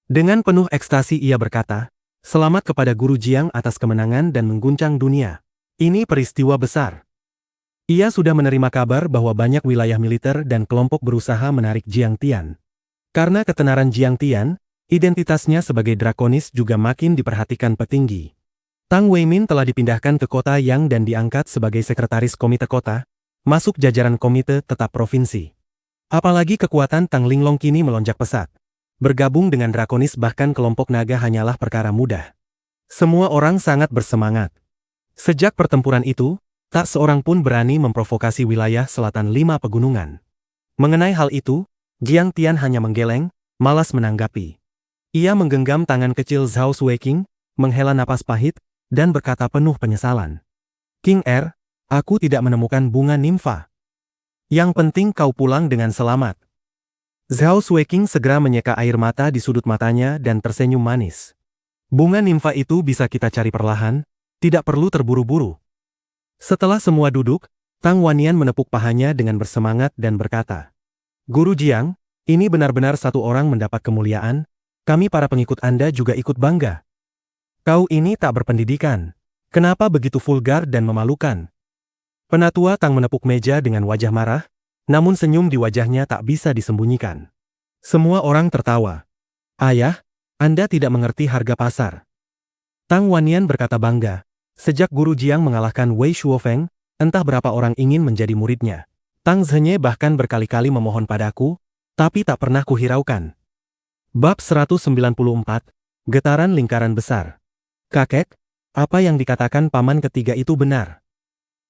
Dengan penuh ekstasi ia berkata, selamat kepada Guru Jiang atas kemenangan dan mengguncang dunia. Ini peristiwa besar. Ia sudah menerima kabar bahwa banyak wilayah militer dan kelompok berusaha menarik Jiang Tian. Karena ketenaran Jiang Tian, Identitasnya sebagai drakonis juga makin diperhatikan petinggi. Tang Weimin telah dipindahkan ke kota Yang dan diangkat sebagai sekretaris komite kota, masuk jajaran komite tetap provinsi. Apalagi kekuatan Tang Linglong kini melonjak pesat. Bergabung dengan drakonis bahkan kelompok naga hanyalah perkara mudah. Semua orang sangat bersemangat. Sejak pertempuran itu, tak seorang pun berani memprovokasi wilayah selatan 5 pegunungan. Mengenai hal itu, Jiang Tian hanya menggeleng, malas menanggapi. Ia menggenggam tangan kecil Zhao Sueking, menghela napas pahit, dan berkata penuh penyesalan. King Er, aku tidak menemukan bunga nimfa. Yang penting kau pulang dengan selamat. Zhao Sueking segera menyeka air mata di sudut matanya dan tersenyum manis. Bunga nimfa itu bisa kita cari perlahan, tidak perlu terburu-buru. Setelah semua duduk, Tang Wannian menepuk pahanya dengan bersemangat dan berkata, Guru Jiang, ini benar-benar satu orang mendapat kemuliaan, kami para pengikut Anda juga ikut bangga. Kau ini tak berpendidikan. Kenapa begitu vulgar dan memalukan? Penatua Tang menepuk meja dengan wajah marah, namun senyum di wajahnya tak bisa disembunyikan. Semua orang tertawa. Ayah, Anda tidak mengerti harga pasar. Tang Wannian berkata bangga. Sejak Guru Jiang mengalahkan Wei Shuofeng, entah berapa orang ingin menjadi muridnya. Tang Zhenye bahkan berkali-kali memohon padaku, tapi tak pernah kuhiraukan. Bab 194, Getaran Lingkaran Besar. Kakek, apa yang dikatakan paman ketiga itu benar.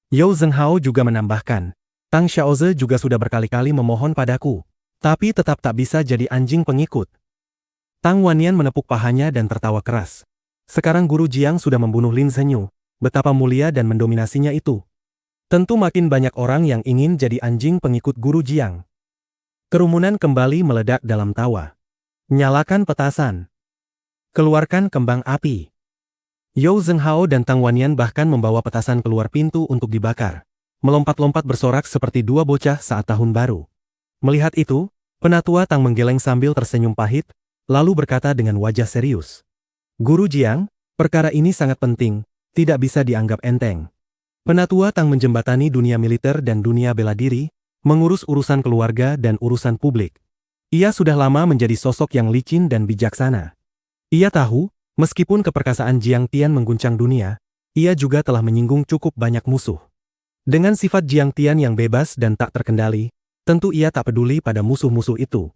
Yao Zhenghao juga menambahkan, Tang Xiaoze juga sudah berkali-kali memohon padaku, tapi tetap tak bisa jadi anjing pengikut. Tang Wannian menepuk pahanya dan tertawa keras. Sekarang Guru Jiang sudah membunuh Lin Zhenyu, betapa mulia dan mendominasinya itu. Tentu makin banyak orang yang ingin jadi anjing pengikut Guru Jiang. Kerumunan kembali meledak dalam tawa. Nyalakan petasan. Keluarkan kembang api. Yao Zhenghao dan Tang Wannian bahkan membawa petasan keluar pintu untuk dibakar. Melompat-lompat bersorak seperti dua bocah saat tahun baru. Melihat itu, penatua Tang menggeleng sambil tersenyum pahit, lalu berkata dengan wajah serius. Guru Jiang, perkara ini sangat penting, tidak bisa dianggap enteng. Penatua Tang menjembatani dunia militer dan dunia bela diri, mengurus urusan keluarga dan urusan publik. Ia sudah lama menjadi sosok yang licin dan bijaksana. Ia tahu, meskipun keperkasaan Jiang Tian mengguncang dunia, ia juga telah menyinggung cukup banyak musuh. Dengan sifat Jiang Tian yang bebas dan tak terkendali, tentu ia tak peduli pada musuh-musuh itu.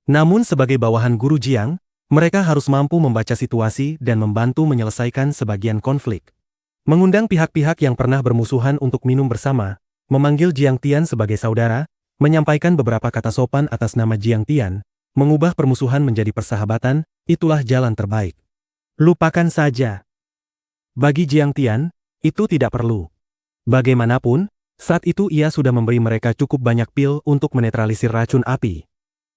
Namun sebagai bawahan Guru Jiang, mereka harus mampu membaca situasi dan membantu menyelesaikan sebagian konflik. Mengundang pihak-pihak yang pernah bermusuhan untuk minum bersama, memanggil Jiang Tian sebagai saudara, menyampaikan beberapa kata sopan atas nama Jiang Tian, mengubah permusuhan menjadi persahabatan, itulah jalan terbaik. Lupakan saja. Bagi Jiang Tian, itu tidak perlu. Bagaimanapun, saat itu ia sudah memberi mereka cukup banyak pil untuk menetralisir racun api.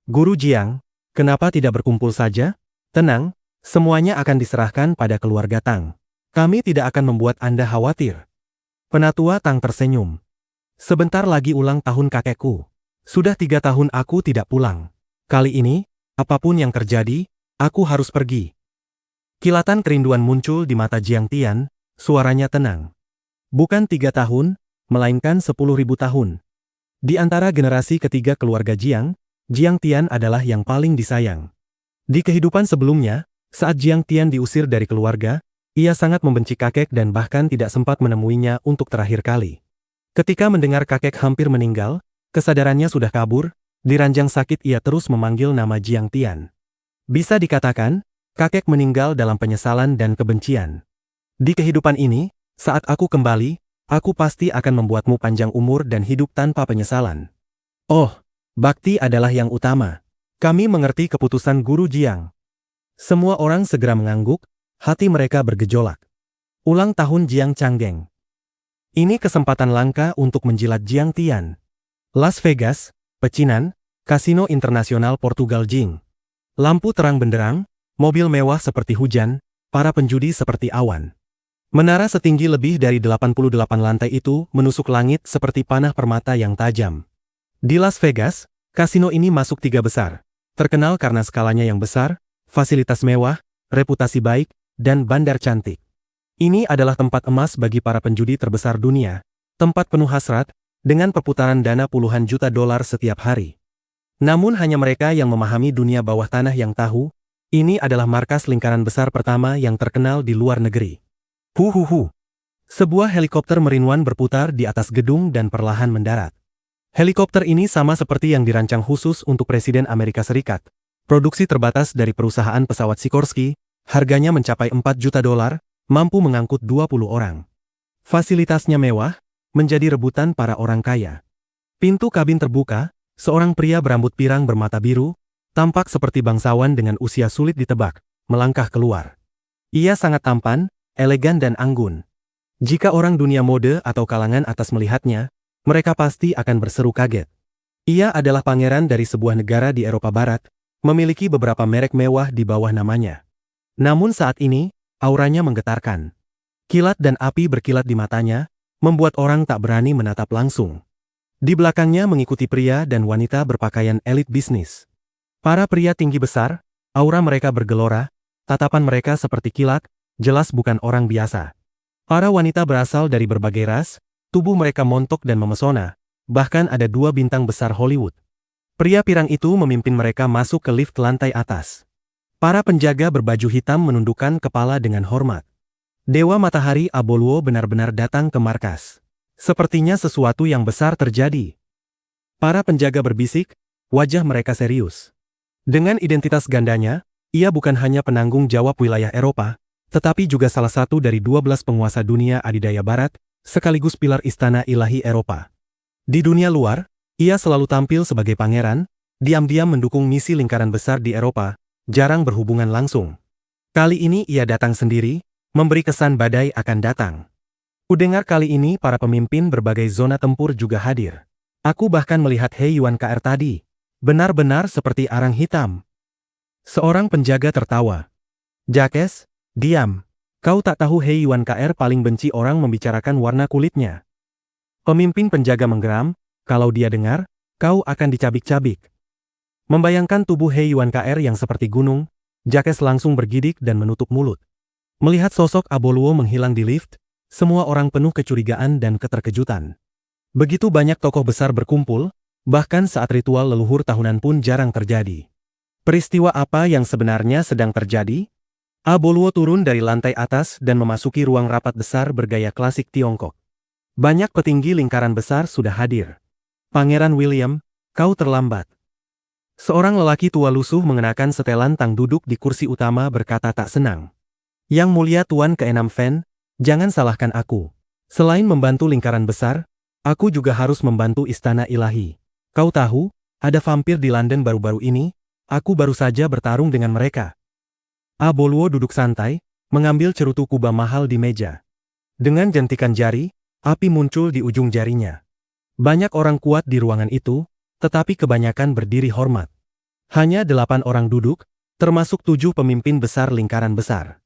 Guru Jiang, kenapa tidak berkumpul saja? Tenang, semuanya akan diserahkan pada keluarga Tang. Kami tidak akan membuat Anda khawatir. Penatua Tang tersenyum. Sebentar lagi ulang tahun kakekku. Sudah 3 tahun aku tidak pulang. Kali ini, apapun yang terjadi, aku harus pergi. Kilatan kerinduan muncul di mata Jiang Tian, suaranya tenang. Bukan 3 tahun, melainkan 10.000 tahun. Di antara generasi ketiga keluarga Jiang, Jiang Tian adalah yang paling disayang. Di kehidupan sebelumnya, saat Jiang Tian diusir dari keluarga, ia sangat membenci kakek dan bahkan tidak sempat menemuinya untuk terakhir kali. Ketika mendengar kakek hampir meninggal, kesadarannya sudah kabur, di ranjang sakit ia terus memanggil nama Jiang Tian. Bisa dikatakan, kakek meninggal dalam penyesalan dan kebencian. Di kehidupan ini, saat aku kembali, aku pasti akan membuatmu panjang umur dan hidup tanpa penyesalan. Oh, bakti adalah yang utama. Kami mengerti keputusan Guru Jiang. Semua orang segera mengangguk, hati mereka bergejolak. Ulang tahun Jiang Changgeng. Ini kesempatan langka untuk menjilat Jiang Tian. Las Vegas, pecinan, kasino internasional Portugal Jing. Lampu terang benderang, mobil mewah seperti hujan, para penjudi seperti awan. Menara setinggi lebih dari 88 lantai itu menusuk langit seperti panah permata yang tajam. Di Las Vegas, kasino ini masuk 3 besar, terkenal karena skalanya yang besar, fasilitas mewah, reputasi baik, dan bandar cantik. Ini adalah tempat emas bagi para penjudi terbesar dunia, tempat penuh hasrat, dengan perputaran dana puluhan juta dolar setiap hari. Namun hanya mereka yang memahami dunia bawah tanah yang tahu, Ini adalah markas lingkaran besar pertama yang terkenal di luar negeri. Huhuhu. Sebuah helikopter Marine One berputar di atas gedung dan perlahan mendarat. Helikopter ini sama seperti yang dirancang khusus untuk Presiden Amerika Serikat. Produksi terbatas dari perusahaan pesawat Sikorsky, harganya mencapai $4 juta, mampu mengangkut 20 orang. Fasilitasnya mewah, menjadi rebutan para orang kaya. Pintu kabin terbuka, seorang pria berambut pirang bermata biru, tampak seperti bangsawan dengan usia sulit ditebak, melangkah keluar. Ia sangat tampan, elegan dan anggun. Jika orang dunia mode atau kalangan atas melihatnya, mereka pasti akan berseru kaget. Ia adalah pangeran dari sebuah negara di Eropa Barat, memiliki beberapa merek mewah di bawah namanya. Namun saat ini, auranya menggetarkan. Kilat dan api berkilat di matanya, membuat orang tak berani menatap langsung. Di belakangnya mengikuti pria dan wanita berpakaian elit bisnis. Para pria tinggi besar, aura mereka bergelora, tatapan mereka seperti kilat, jelas bukan orang biasa. Para wanita berasal dari berbagai ras, tubuh mereka montok dan memesona, bahkan ada 2 bintang besar Hollywood. Pria pirang itu memimpin mereka masuk ke lift lantai atas. Para penjaga berbaju hitam menundukkan kepala dengan hormat. Dewa Matahari Abolwo benar-benar datang ke markas. Sepertinya sesuatu yang besar terjadi. Para penjaga berbisik, wajah mereka serius. Dengan identitas gandanya, ia bukan hanya penanggung jawab wilayah Eropa, tetapi juga salah satu dari 12 penguasa dunia adidaya barat, sekaligus pilar istana ilahi Eropa. Di dunia luar, ia selalu tampil sebagai pangeran, diam-diam mendukung misi lingkaran besar di Eropa, jarang berhubungan langsung. Kali ini ia datang sendiri, memberi kesan badai akan datang. Kudengar kali ini para pemimpin berbagai zona tempur juga hadir. Aku bahkan melihat He Yuan KR tadi. Benar-benar seperti arang hitam. Seorang penjaga tertawa. Jakes, diam. Kau tak tahu He Yuan KR paling benci orang membicarakan warna kulitnya. Pemimpin penjaga menggeram, kalau dia dengar, kau akan dicabik-cabik. Membayangkan tubuh He Yuan KR yang seperti gunung, Jakes langsung bergidik dan menutup mulut. Melihat sosok Abolwo menghilang di lift, semua orang penuh kecurigaan dan keterkejutan. Begitu banyak tokoh besar berkumpul, bahkan saat ritual leluhur tahunan pun jarang terjadi. Peristiwa apa yang sebenarnya sedang terjadi? Abolwo turun dari lantai atas dan memasuki ruang rapat besar bergaya klasik Tiongkok. Banyak petinggi lingkaran besar sudah hadir. Pangeran William, kau terlambat. Seorang lelaki tua lusuh mengenakan setelan tang duduk di kursi utama berkata tak senang. Yang mulia Tuan ke-6 Fen, jangan salahkan aku. Selain membantu lingkaran besar, aku juga harus membantu istana ilahi. Kau tahu, ada vampir di London baru-baru ini, aku baru saja bertarung dengan mereka. Abolwo duduk santai, mengambil cerutu kubah mahal di meja. Dengan jentikan jari, api muncul di ujung jarinya. Banyak orang kuat di ruangan itu, tetapi kebanyakan berdiri hormat. Hanya 8 orang duduk, termasuk 7 pemimpin besar lingkaran besar.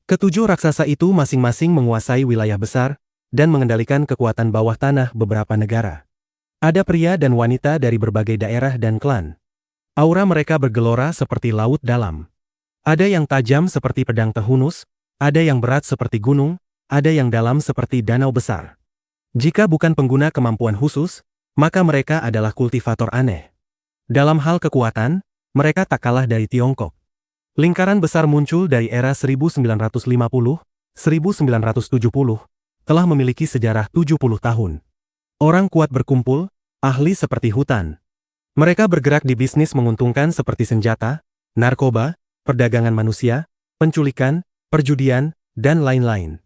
Ketujuh raksasa itu masing-masing menguasai wilayah besar, dan mengendalikan kekuatan bawah tanah beberapa negara. Ada pria dan wanita dari berbagai daerah dan klan. Aura mereka bergelora seperti laut dalam. Ada yang tajam seperti pedang Tehunus, ada yang berat seperti gunung, ada yang dalam seperti danau besar. Jika bukan pengguna kemampuan khusus, maka mereka adalah kultivator aneh. Dalam hal kekuatan, mereka tak kalah dari Tiongkok. Lingkaran besar muncul dari era 1950, 1970, telah memiliki sejarah 70 tahun. Orang kuat berkumpul, ahli seperti hutan. Mereka bergerak di bisnis menguntungkan seperti senjata, narkoba, perdagangan manusia, penculikan, perjudian, dan lain-lain.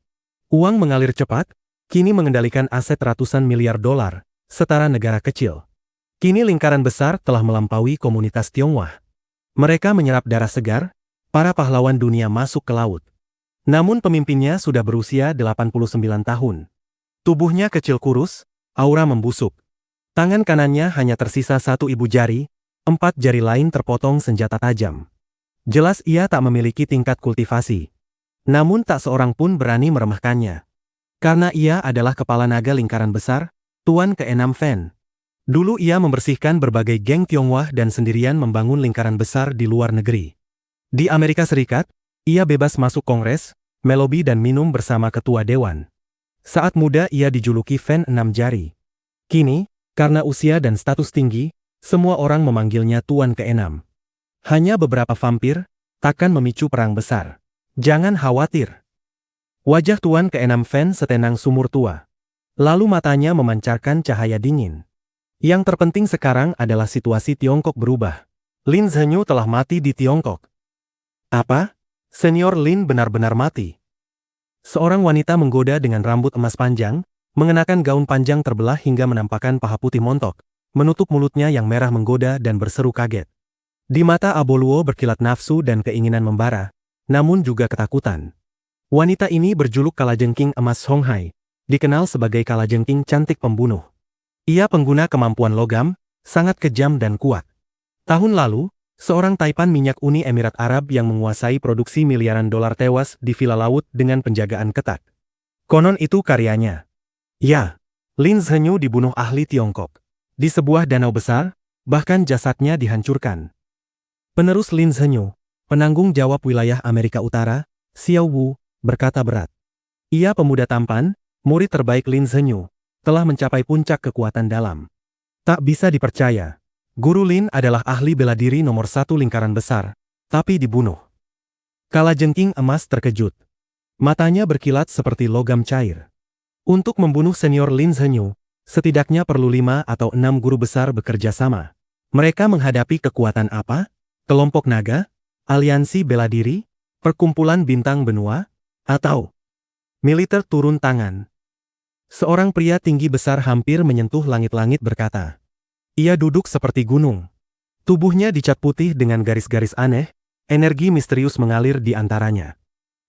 Uang mengalir cepat, kini mengendalikan aset ratusan miliar dolar, setara negara kecil. Kini lingkaran besar telah melampaui komunitas Tionghoa. Mereka menyerap darah segar, para pahlawan dunia masuk ke laut. Namun pemimpinnya sudah berusia 89 tahun. Tubuhnya kecil kurus, aura membusuk. Tangan kanannya hanya tersisa 1 ibu jari, 4 jari lain terpotong senjata tajam. Jelas ia tak memiliki tingkat kultivasi. Namun tak seorang pun berani meremehkannya. Karena ia adalah kepala naga lingkaran besar, Tuan ke-6 Fen. Dulu ia membersihkan berbagai geng Tionghoa dan sendirian membangun lingkaran besar di luar negeri. Di Amerika Serikat, ia bebas masuk kongres, melobi dan minum bersama ketua dewan. Saat muda ia dijuluki Fen 6 jari. Kini, karena usia dan status tinggi, semua orang memanggilnya Tuan ke-6. Hanya beberapa vampir, takkan memicu perang besar. Jangan khawatir. Wajah Tuan ke-6 Fen setenang sumur tua. Lalu matanya memancarkan cahaya dingin. Yang terpenting sekarang adalah situasi Tiongkok berubah. Lin Zhenyu telah mati di Tiongkok. Apa? Senior Lin benar-benar mati. Seorang wanita menggoda dengan rambut emas panjang, mengenakan gaun panjang terbelah hingga menampakkan paha putih montok, menutup mulutnya yang merah menggoda dan berseru kaget. Di mata Aboluo berkilat nafsu dan keinginan membara, namun juga ketakutan. Wanita ini berjuluk Kalajengking Emas Honghai, dikenal sebagai Kalajengking Cantik Pembunuh. Ia pengguna kemampuan logam, sangat kejam dan kuat. Tahun lalu, seorang taipan minyak Uni Emirat Arab yang menguasai produksi miliaran dolar tewas di Villa Laut dengan penjagaan ketat. Konon itu karyanya. Ya, Lin Zhenyu dibunuh ahli Tiongkok. Di sebuah danau besar, bahkan jasadnya dihancurkan. Penerus Lin Zhenyu, penanggung jawab wilayah Amerika Utara, Xiao Wu, berkata berat. Ia pemuda tampan, murid terbaik Lin Zhenyu, telah mencapai puncak kekuatan dalam. Tak bisa dipercaya. Guru Lin adalah ahli bela diri nomor 1 lingkaran besar, tapi dibunuh. Kalajengking Emas terkejut. Matanya berkilat seperti logam cair. Untuk membunuh senior Lin Zhenyu, setidaknya perlu 5 atau 6 guru besar bekerja sama. Mereka menghadapi kekuatan apa? Kelompok naga? Aliansi bela diri? Perkumpulan bintang benua? Atau militer turun tangan? Seorang pria tinggi besar hampir menyentuh langit-langit berkata. Ia duduk seperti gunung. Tubuhnya dicat putih dengan garis-garis aneh, energi misterius mengalir di antaranya.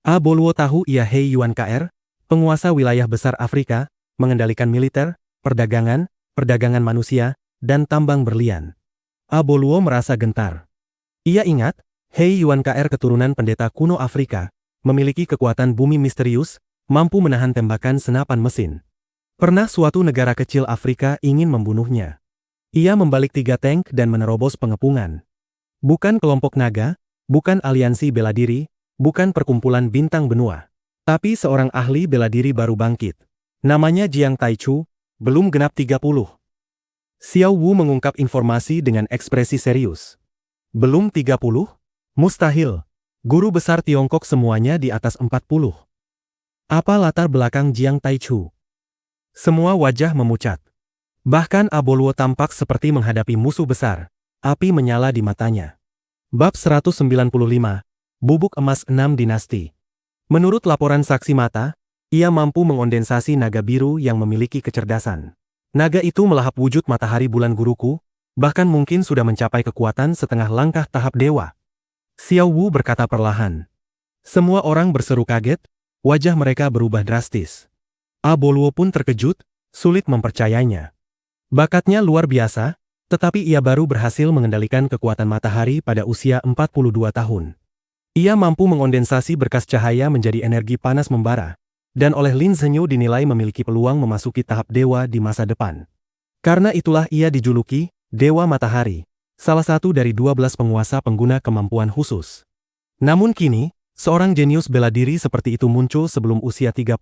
Aboluo tahu ia He Yuan Kr, penguasa wilayah besar Afrika, mengendalikan militer, perdagangan manusia, dan tambang berlian. Aboluo merasa gentar. Ia ingat, He Yuan Kr keturunan pendeta kuno Afrika, memiliki kekuatan bumi misterius, mampu menahan tembakan senapan mesin. Pernah suatu negara kecil Afrika ingin membunuhnya. Ia membalik 3 tank dan menerobos pengepungan. Bukan kelompok naga, bukan aliansi bela diri, bukan perkumpulan bintang benua. Tapi seorang ahli bela diri baru bangkit. Namanya Jiang Taichu, belum genap 30. Xiao Wu mengungkap informasi dengan ekspresi serius. Belum 30? Mustahil. Guru besar Tiongkok semuanya di atas 40. Apa latar belakang Jiang Taichu? Semua wajah memucat. Bahkan Aboluo tampak seperti menghadapi musuh besar. Api menyala di matanya. Bab 195. Bubuk Emas 6 Dinasti. Menurut laporan saksi mata, ia mampu mengondensasi naga biru yang memiliki kecerdasan. Naga itu melahap wujud matahari bulan guruku, bahkan mungkin sudah mencapai kekuatan setengah langkah tahap dewa. Xiao Wu berkata perlahan. Semua orang berseru kaget, wajah mereka berubah drastis. Aboluo pun terkejut, sulit mempercayainya. Bakatnya luar biasa, tetapi ia baru berhasil mengendalikan kekuatan matahari pada usia 42 tahun. Ia mampu mengondensasi berkas cahaya menjadi energi panas membara, dan oleh Lin Zhenyu dinilai memiliki peluang memasuki tahap dewa di masa depan. Karena itulah ia dijuluki Dewa Matahari, salah satu dari 12 penguasa pengguna kemampuan khusus. Namun kini, seorang jenius bela diri seperti itu muncul sebelum usia 30,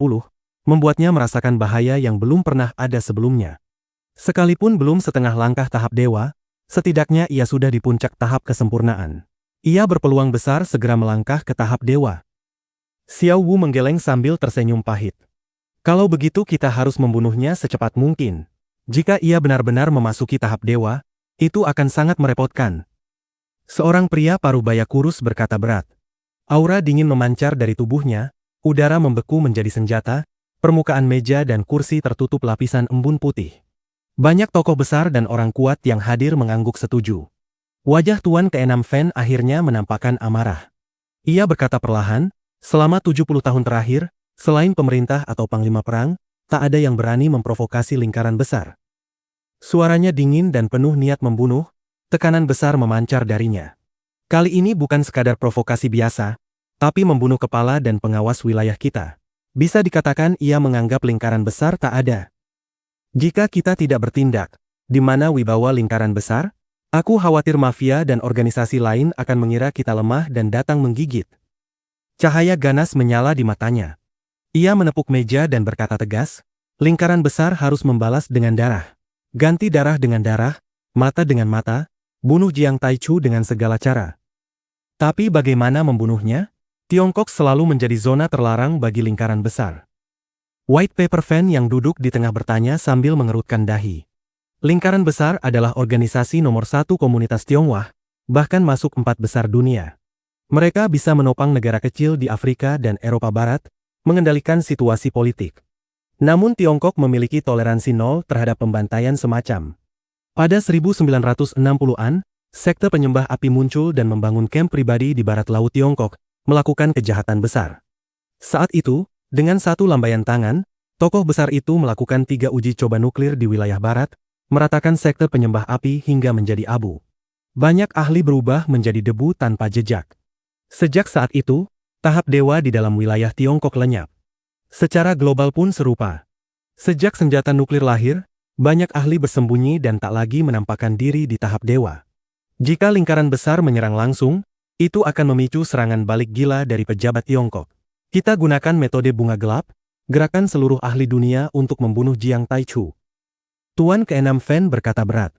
membuatnya merasakan bahaya yang belum pernah ada sebelumnya. Sekalipun belum setengah langkah tahap dewa, setidaknya ia sudah di puncak tahap kesempurnaan. Ia berpeluang besar segera melangkah ke tahap dewa. Xiao Wu menggeleng sambil tersenyum pahit. Kalau begitu kita harus membunuhnya secepat mungkin. Jika ia benar-benar memasuki tahap dewa, itu akan sangat merepotkan. Seorang pria parubaya kurus berkata berat. Aura dingin memancar dari tubuhnya, udara membeku menjadi senjata, permukaan meja dan kursi tertutup lapisan embun putih. Banyak tokoh besar dan orang kuat yang hadir mengangguk setuju. Wajah Tuan ke-6 Fen akhirnya menampakkan amarah. Ia berkata perlahan, selama 70 tahun terakhir, selain pemerintah atau panglima perang, tak ada yang berani memprovokasi lingkaran besar. Suaranya dingin dan penuh niat membunuh, tekanan besar memancar darinya. Kali ini bukan sekadar provokasi biasa, tapi membunuh kepala dan pengawas wilayah kita. Bisa dikatakan ia menganggap lingkaran besar tak ada. Jika kita tidak bertindak, di mana wibawa lingkaran besar? Aku khawatir mafia dan organisasi lain akan mengira kita lemah dan datang menggigit. Cahaya ganas menyala di matanya. Ia menepuk meja dan berkata tegas, lingkaran besar harus membalas dengan darah. Ganti darah dengan darah, mata dengan mata, bunuh Jiang Taichu dengan segala cara. Tapi bagaimana membunuhnya? Tiongkok selalu menjadi zona terlarang bagi lingkaran besar. White Paper Fan yang duduk di tengah bertanya sambil mengerutkan dahi. Lingkaran besar adalah organisasi nomor 1 komunitas Tionghoa, bahkan masuk 4 besar dunia. Mereka bisa menopang negara kecil di Afrika dan Eropa Barat, mengendalikan situasi politik. Namun Tiongkok memiliki toleransi nol terhadap pembantaian semacam. Pada 1960-an, sekte penyembah api muncul dan membangun kamp pribadi di barat laut Tiongkok, melakukan kejahatan besar. Saat itu, dengan satu lambaian tangan, tokoh besar itu melakukan 3 uji coba nuklir di wilayah barat, meratakan sekte penyembah api hingga menjadi abu. Banyak ahli berubah menjadi debu tanpa jejak. Sejak saat itu, tahap dewa di dalam wilayah Tiongkok lenyap. Secara global pun serupa. Sejak senjata nuklir lahir, banyak ahli bersembunyi dan tak lagi menampakkan diri di tahap dewa. Jika lingkaran besar menyerang langsung, itu akan memicu serangan balik gila dari pejabat Tiongkok. Kita gunakan metode bunga gelap, gerakan seluruh ahli dunia untuk membunuh Jiang Taichu. Tuan ke-6 Fan berkata berat.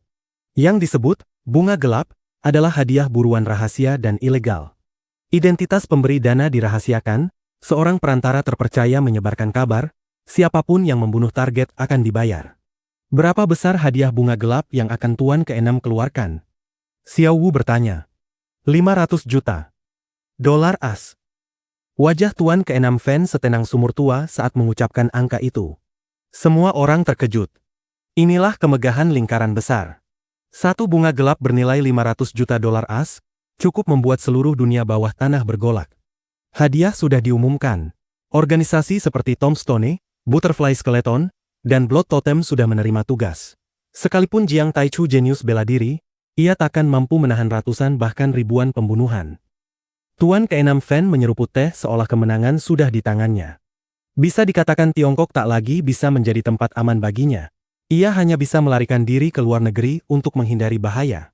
Yang disebut bunga gelap adalah hadiah buruan rahasia dan ilegal. Identitas pemberi dana dirahasiakan, seorang perantara terpercaya menyebarkan kabar, siapapun yang membunuh target akan dibayar. Berapa besar hadiah bunga gelap yang akan Tuan ke-6 keluarkan? Xiao Wu bertanya. 500 juta dolar AS. Wajah Tuan ke-6 Fan setenang sumur tua saat mengucapkan angka itu. Semua orang terkejut. Inilah kemegahan lingkaran besar. Satu bunga gelap bernilai 500 juta dolar AS, cukup membuat seluruh dunia bawah tanah bergolak. Hadiah sudah diumumkan. Organisasi seperti Tombstone, Butterfly Skeleton, dan Blood Totem sudah menerima tugas. Sekalipun Jiang Taichu jenius bela diri, ia takkan mampu menahan ratusan bahkan ribuan pembunuhan. Tuan ke-6 Fan menyeruput teh seolah kemenangan sudah di tangannya. Bisa dikatakan Tiongkok tak lagi bisa menjadi tempat aman baginya. Ia hanya bisa melarikan diri ke luar negeri untuk menghindari bahaya.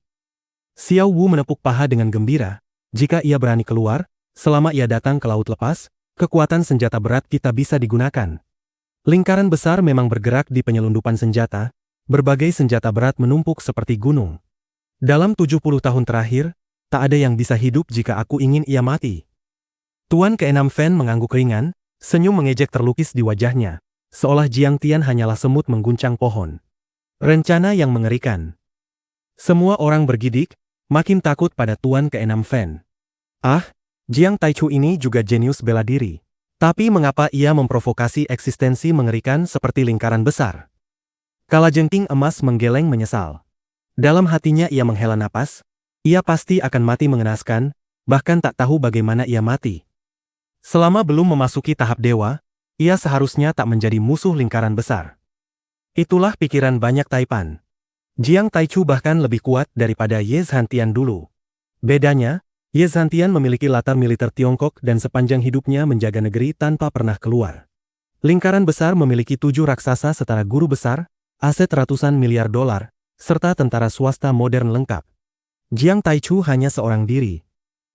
Xiao Wu menepuk paha dengan gembira. Jika ia berani keluar, selama ia datang ke laut lepas, kekuatan senjata berat kita bisa digunakan. Lingkaran besar memang bergerak di penyelundupan senjata, berbagai senjata berat menumpuk seperti gunung. Dalam 70 tahun terakhir, tak ada yang bisa hidup jika aku ingin ia mati. Tuan ke-6 Fan mengangguk ringan, senyum mengejek terlukis di wajahnya, seolah Jiang Tian hanyalah semut mengguncang pohon. Rencana yang mengerikan. Semua orang bergidik, makin takut pada Tuan ke-6 Fan. Ah, Jiang Taichu ini juga jenius bela diri. Tapi mengapa ia memprovokasi eksistensi mengerikan seperti lingkaran besar? Kalajengking emas menggeleng menyesal. Dalam hatinya ia menghela napas, ia pasti akan mati mengenaskan, bahkan tak tahu bagaimana ia mati. Selama belum memasuki tahap dewa, ia seharusnya tak menjadi musuh lingkaran besar. Itulah pikiran banyak Taipan. Jiang Taichu bahkan lebih kuat daripada Ye Zhantian dulu. Bedanya, Ye Zhantian memiliki latar militer Tiongkok dan sepanjang hidupnya menjaga negeri tanpa pernah keluar. Lingkaran besar memiliki 7 raksasa setara guru besar, aset ratusan miliar dolar, serta tentara swasta modern lengkap. Jiang Taichu hanya seorang diri.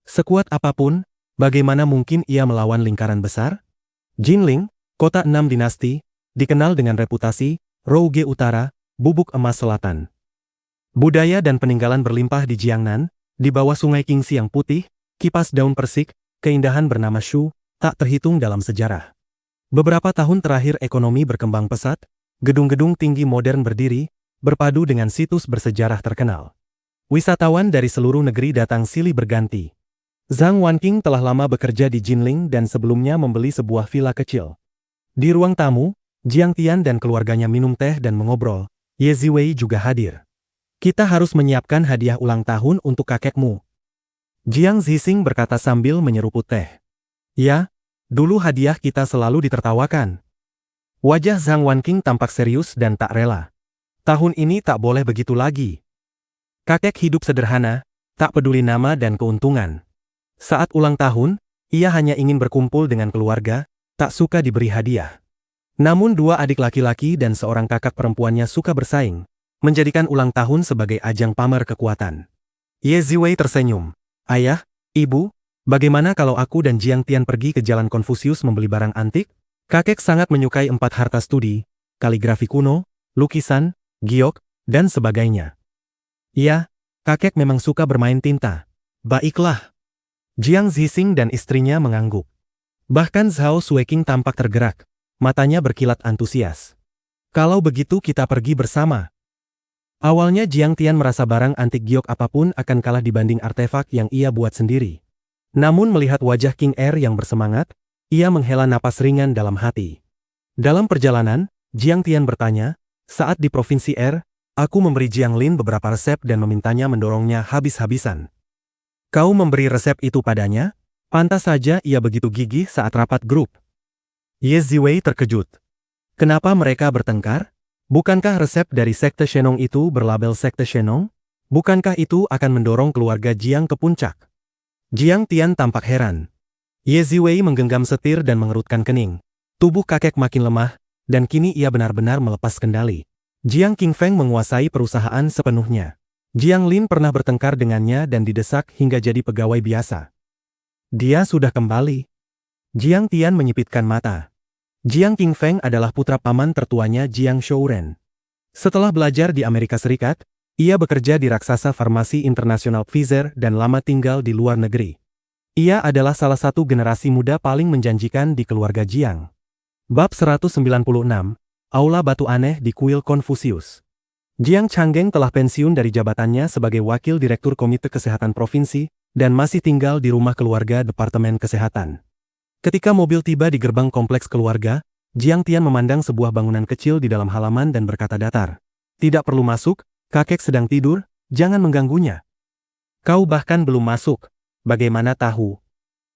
Sekuat apapun, bagaimana mungkin ia melawan lingkaran besar? Jinling, kota 6 dinasti, dikenal dengan reputasi, Rouge Utara, bubuk emas selatan. Budaya dan peninggalan berlimpah di Jiangnan, di bawah sungai Qingxi yang putih, kipas daun persik, keindahan bernama Shu, tak terhitung dalam sejarah. Beberapa tahun terakhir ekonomi berkembang pesat, gedung-gedung tinggi modern berdiri, berpadu dengan situs bersejarah terkenal. Wisatawan dari seluruh negeri datang silih berganti. Zhang Wanqing telah lama bekerja di Jinling dan sebelumnya membeli sebuah villa kecil. Di ruang tamu, Jiang Tian dan keluarganya minum teh dan mengobrol. Ye Ziwei juga hadir. Kita harus menyiapkan hadiah ulang tahun untuk kakekmu. Jiang Zixing berkata sambil menyeruput teh. Ya, dulu hadiah kita selalu ditertawakan. Wajah Zhang Wanqing tampak serius dan tak rela. Tahun ini tak boleh begitu lagi. Kakek hidup sederhana, tak peduli nama dan keuntungan. Saat ulang tahun, ia hanya ingin berkumpul dengan keluarga, tak suka diberi hadiah. Namun 2 adik laki-laki dan seorang kakak perempuannya suka bersaing, menjadikan ulang tahun sebagai ajang pamer kekuatan. Ye Ziwei tersenyum. Ayah, ibu, bagaimana kalau aku dan Jiang Tian pergi ke Jalan Konfusius membeli barang antik? Kakek sangat menyukai 4 harta studi, kaligrafi kuno, lukisan, giok, dan sebagainya. Ya, kakek memang suka bermain tinta. Baiklah. Jiang Zixing dan istrinya mengangguk. Bahkan Zhao Sueking tampak tergerak, matanya berkilat antusias. Kalau begitu kita pergi bersama. Awalnya Jiang Tian merasa barang antik giok apapun akan kalah dibanding artefak yang ia buat sendiri. Namun melihat wajah King Er yang bersemangat, ia menghela napas ringan dalam hati. Dalam perjalanan, Jiang Tian bertanya, saat di Provinsi Er, aku memberi Jiang Lin beberapa resep dan memintanya mendorongnya habis-habisan. Kau memberi resep itu padanya? Pantas saja ia begitu gigih saat rapat grup. Ye Ziwei terkejut. Kenapa mereka bertengkar? Bukankah resep dari Sekte Shenong itu berlabel Sekte Shenong? Bukankah itu akan mendorong keluarga Jiang ke puncak? Jiang Tian tampak heran. Ye Ziwei menggenggam setir dan mengerutkan kening. Tubuh kakek makin lemah, dan kini ia benar-benar melepas kendali. Jiang Qingfeng menguasai perusahaan sepenuhnya. Jiang Lin pernah bertengkar dengannya dan didesak hingga jadi pegawai biasa. Dia sudah kembali. Jiang Tian menyipitkan mata. Jiang Qingfeng adalah putra paman tertuanya Jiang Shouren. Setelah belajar di Amerika Serikat, ia bekerja di raksasa farmasi internasional Pfizer dan lama tinggal di luar negeri. Ia adalah salah satu generasi muda paling menjanjikan di keluarga Jiang. Bab 196, Aula Batu Aneh di Kuil Konfusius. Jiang Changgeng telah pensiun dari jabatannya sebagai Wakil Direktur Komite Kesehatan Provinsi dan masih tinggal di rumah keluarga Departemen Kesehatan. Ketika mobil tiba di gerbang kompleks keluarga, Jiang Tian memandang sebuah bangunan kecil di dalam halaman dan berkata datar. Tidak perlu masuk, kakek sedang tidur, jangan mengganggunya. Kau bahkan belum masuk, bagaimana tahu?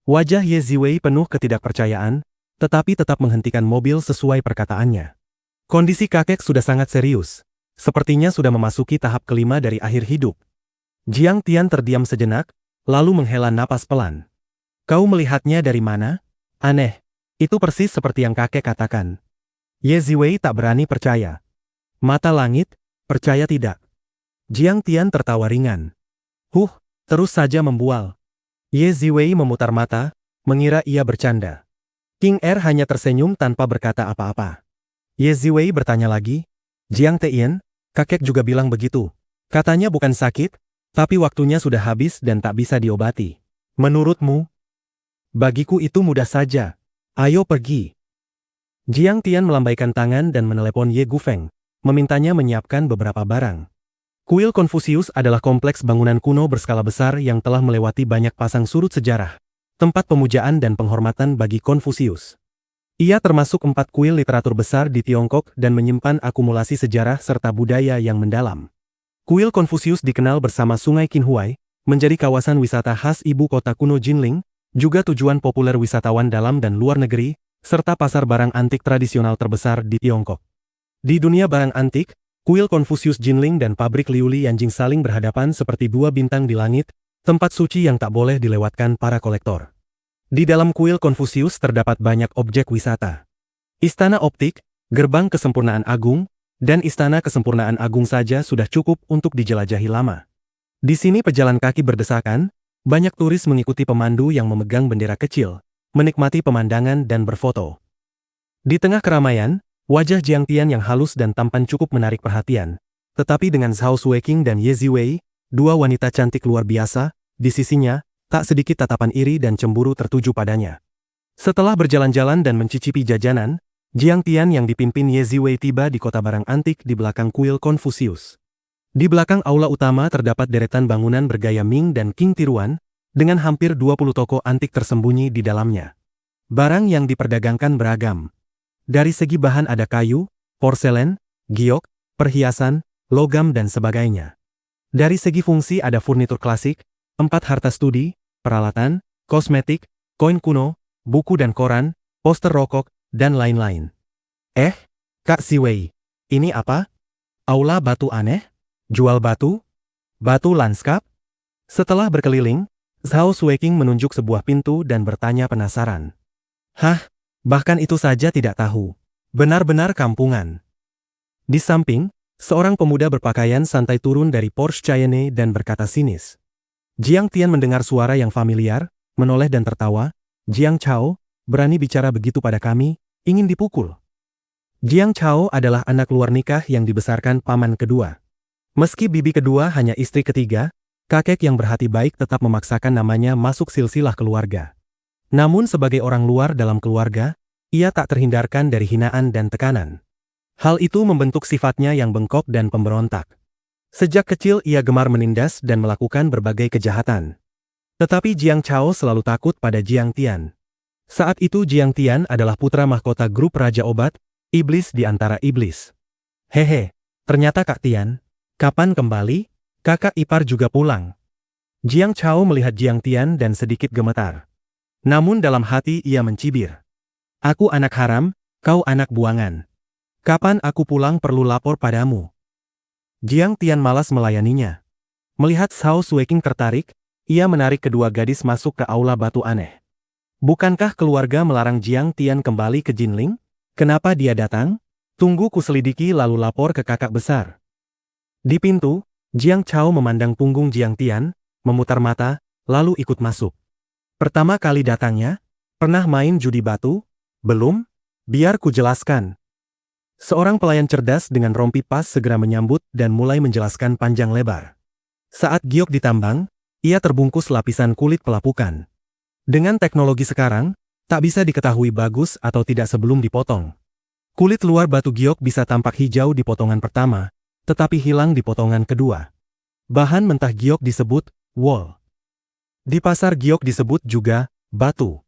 Wajah Ye Ziwei penuh ketidakpercayaan, tetapi tetap menghentikan mobil sesuai perkataannya. Kondisi kakek sudah sangat serius, sepertinya sudah memasuki tahap kelima dari akhir hidup. Jiang Tian terdiam sejenak, lalu menghela napas pelan. Kau melihatnya dari mana? Aneh, itu persis seperti yang kakek katakan. Ye Ziwei tak berani percaya. Mata langit, percaya tidak? Jiang Tian tertawa ringan. Terus saja membual. Ye Ziwei memutar mata, mengira ia bercanda. King Er hanya tersenyum tanpa berkata apa-apa. Ye Ziwei bertanya lagi, Jiang Tian, kakek juga bilang begitu. Katanya bukan sakit, tapi waktunya sudah habis dan tak bisa diobati. Menurutmu? Bagiku itu mudah saja. Ayo pergi. Jiang Tian melambaikan tangan dan menelepon Ye Gufeng, memintanya menyiapkan beberapa barang. Kuil Konfusius adalah kompleks bangunan kuno berskala besar yang telah melewati banyak pasang surut sejarah, tempat pemujaan dan penghormatan bagi Konfusius. Ia termasuk 4 kuil literatur besar di Tiongkok dan menyimpan akumulasi sejarah serta budaya yang mendalam. Kuil Konfusius dikenal bersama Sungai Qinhuai, menjadi kawasan wisata khas ibu kota kuno Jinling, juga tujuan populer wisatawan dalam dan luar negeri, serta pasar barang antik tradisional terbesar di Tiongkok. Di dunia barang antik, kuil Konfusius Jinling dan pabrik Liuli Yanjing saling berhadapan seperti 2 bintang di langit, tempat suci yang tak boleh dilewatkan para kolektor. Di dalam kuil Konfusius terdapat banyak objek wisata. Istana optik, gerbang kesempurnaan agung, dan istana kesempurnaan agung saja sudah cukup untuk dijelajahi lama. Di sini pejalan kaki berdesakan, banyak turis mengikuti pemandu yang memegang bendera kecil, menikmati pemandangan dan berfoto. Di tengah keramaian, wajah Jiang Tian yang halus dan tampan cukup menarik perhatian. Tetapi dengan Zhao Sueking dan Ye Ziwei, 2 wanita cantik luar biasa, di sisinya, tak sedikit tatapan iri dan cemburu tertuju padanya. Setelah berjalan-jalan dan mencicipi jajanan, Jiang Tian yang dipimpin Ye Ziwei tiba di kota barang antik di belakang kuil Konfusius. Di belakang aula utama terdapat deretan bangunan bergaya Ming dan Qing tiruan, dengan hampir 20 toko antik tersembunyi di dalamnya. Barang yang diperdagangkan beragam. Dari segi bahan ada kayu, porselen, giok, perhiasan, logam dan sebagainya. Dari segi fungsi ada furnitur klasik, 4 harta studi, peralatan, kosmetik, koin kuno, buku dan koran, poster rokok, dan lain-lain. Kak Ziwei, ini apa? Aula batu aneh? Jual batu? Batu lanskap? Setelah berkeliling, Zhao Sueking menunjuk sebuah pintu dan bertanya penasaran. Bahkan itu saja tidak tahu. Benar-benar kampungan. Di samping, seorang pemuda berpakaian santai turun dari Porsche Cayenne dan berkata sinis. Jiang Tian mendengar suara yang familiar, menoleh dan tertawa. Jiang Chao, berani bicara begitu pada kami, ingin dipukul. Jiang Chao adalah anak luar nikah yang dibesarkan paman kedua. Meski bibi kedua hanya istri ketiga, Kakek yang berhati baik tetap memaksakan namanya masuk silsilah keluarga. Namun sebagai orang luar dalam keluarga, ia tak terhindarkan dari hinaan dan tekanan. Hal itu membentuk sifatnya yang bengkok dan pemberontak. Sejak kecil ia gemar menindas dan melakukan berbagai kejahatan. Tetapi Jiang Chao selalu takut pada Jiang Tian. Saat itu Jiang Tian adalah putra mahkota grup Raja Obat, iblis di antara iblis. Hehe, ternyata Kak Tian. Kapan kembali? Kakak ipar juga pulang. Jiang Chao melihat Jiang Tian dan sedikit gemetar. Namun dalam hati ia mencibir. Aku anak haram, kau anak buangan. Kapan aku pulang perlu lapor padamu. Jiang Tian malas melayaninya. Melihat Zhao Sueking tertarik, ia menarik kedua gadis masuk ke aula batu aneh. Bukankah keluarga melarang Jiang Tian kembali ke Jinling? Kenapa dia datang? Tunggu kuselidiki lalu lapor ke kakak besar. Di pintu, Jiang Chao memandang punggung Jiang Tian, memutar mata, lalu ikut masuk. Pertama kali datangnya, pernah main judi batu? Belum? Biar ku jelaskan. Seorang pelayan cerdas dengan rompi pas segera menyambut dan mulai menjelaskan panjang lebar. Saat giok ditambang, ia terbungkus lapisan kulit pelapukan. Dengan teknologi sekarang, tak bisa diketahui bagus atau tidak sebelum dipotong. Kulit luar batu giok bisa tampak hijau di potongan pertama, tetapi hilang di potongan kedua. Bahan mentah giok disebut wol. Di pasar giok disebut juga batu.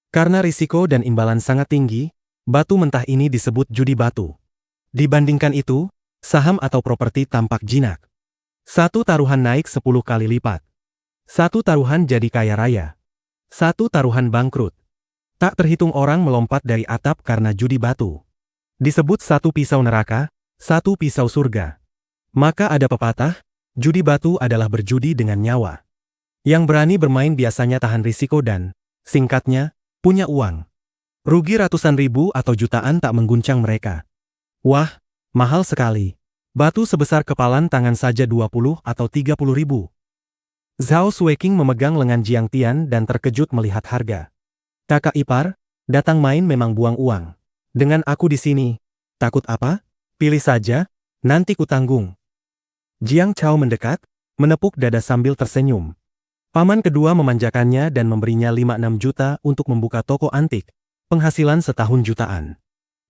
Karena risiko dan imbalan sangat tinggi, batu mentah ini disebut judi batu. Dibandingkan itu, saham atau properti tampak jinak. Satu taruhan naik 10 kali lipat. Satu taruhan jadi kaya raya. Satu taruhan bangkrut. Tak terhitung orang melompat dari atap karena judi batu. Disebut satu pisau neraka, satu pisau surga. Maka ada pepatah, judi batu adalah berjudi dengan nyawa. Yang berani bermain biasanya tahan risiko dan, singkatnya, punya uang. Rugi ratusan ribu atau jutaan tak mengguncang mereka. Wah, mahal sekali. Batu sebesar kepalan tangan saja 20 atau 30 ribu. Zhao Sueking memegang lengan Jiang Tian dan terkejut melihat harga. Kakak ipar, datang main memang buang uang. Dengan aku di sini, takut apa? Pilih saja, nanti ku tanggung. Jiang Chao mendekat, menepuk dada sambil tersenyum. Paman kedua memanjakannya dan memberinya 5-6 juta untuk membuka toko antik, penghasilan setahun jutaan.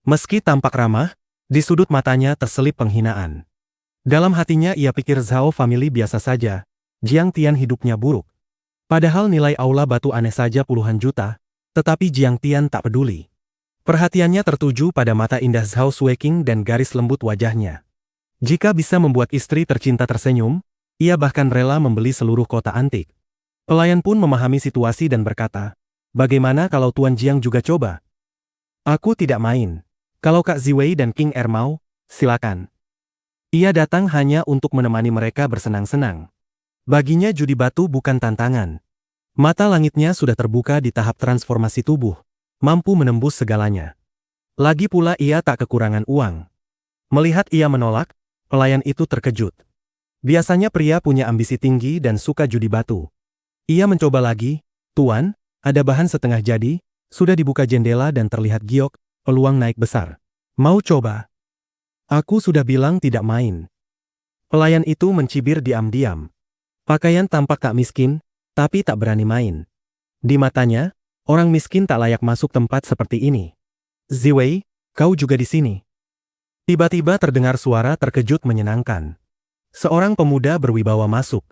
Meski tampak ramah, di sudut matanya terselip penghinaan. Dalam hatinya ia pikir Zhao family biasa saja, Jiang Tian hidupnya buruk. Padahal nilai aula batu aneh saja puluhan juta, tetapi Jiang Tian tak peduli. Perhatiannya tertuju pada mata indah Zhao Sueking dan garis lembut wajahnya. Jika bisa membuat istri tercinta tersenyum, ia bahkan rela membeli seluruh kota antik. Pelayan pun memahami situasi dan berkata, bagaimana kalau Tuan Jiang juga coba? Aku tidak main. Kalau Kak Ziwei dan King Er mau, silakan. Ia datang hanya untuk menemani mereka bersenang-senang. Baginya judi batu bukan tantangan. Mata langitnya sudah terbuka di tahap transformasi tubuh, mampu menembus segalanya. Lagi pula ia tak kekurangan uang. Melihat ia menolak, pelayan itu terkejut. Biasanya pria punya ambisi tinggi dan suka judi batu. Ia mencoba lagi, Tuan, ada bahan setengah jadi, sudah dibuka jendela dan terlihat giok, peluang naik besar. Mau coba? Aku sudah bilang tidak main. Pelayan itu mencibir diam-diam. Pakaian tampak tak miskin, tapi tak berani main. Di matanya, orang miskin tak layak masuk tempat seperti ini. Ziwei, kau juga di sini. Tiba-tiba terdengar suara terkejut menyenangkan. Seorang pemuda berwibawa masuk.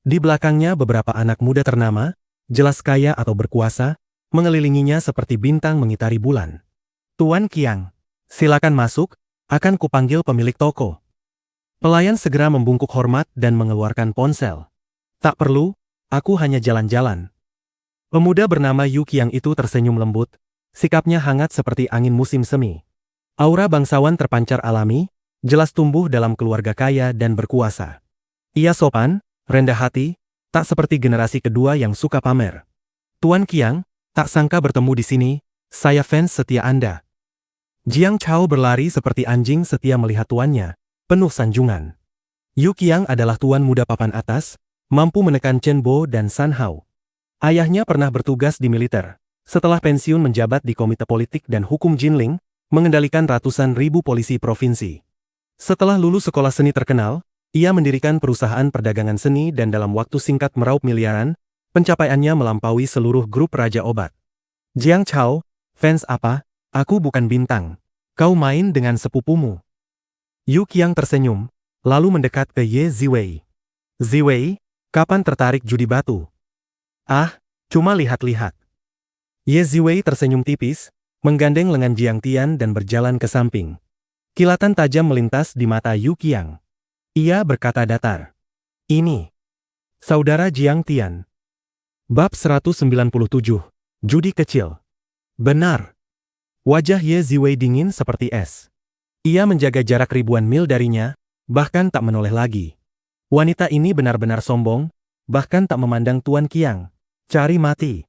Di belakangnya beberapa anak muda ternama, jelas kaya atau berkuasa, mengelilinginya seperti bintang mengitari bulan. Tuan Qiang, silakan masuk, akan kupanggil pemilik toko. Pelayan segera membungkuk hormat dan mengeluarkan ponsel. Tak perlu, aku hanya jalan-jalan. Pemuda bernama Yu Qiang itu tersenyum lembut, sikapnya hangat seperti angin musim semi. Aura bangsawan terpancar alami, jelas tumbuh dalam keluarga kaya dan berkuasa. Ia sopan, rendah hati, tak seperti generasi kedua yang suka pamer. Tuan Qiang, tak sangka bertemu di sini, saya fans setia Anda. Jiang Chao berlari seperti anjing setia melihat tuannya, penuh sanjungan. Yu Qiang adalah tuan muda papan atas, mampu menekan Chen Bo dan San Hao. Ayahnya pernah bertugas di militer. Setelah pensiun menjabat di Komite Politik dan Hukum Jinling, mengendalikan ratusan ribu polisi provinsi. Setelah lulus sekolah seni terkenal, Ia mendirikan perusahaan perdagangan seni dan dalam waktu singkat meraup miliaran, pencapaiannya melampaui seluruh grup Raja Obat. Jiang Chao, fans apa? Aku bukan bintang. Kau main dengan sepupumu. Yu Qiang tersenyum, lalu mendekat ke Ye Ziwei. Ziwei, kapan tertarik judi batu? Ah, cuma lihat-lihat. Ye Ziwei tersenyum tipis, menggandeng lengan Jiang Tian dan berjalan ke samping. Kilatan tajam melintas di mata Yu Qiang. Ia berkata datar. Ini. Saudara Jiang Tian. Bab 197. Judi kecil. Benar. Wajah Ye Ziwei dingin seperti es. Ia menjaga jarak ribuan mil darinya, bahkan tak menoleh lagi. Wanita ini benar-benar sombong, bahkan tak memandang Tuan Qiang. Cari mati.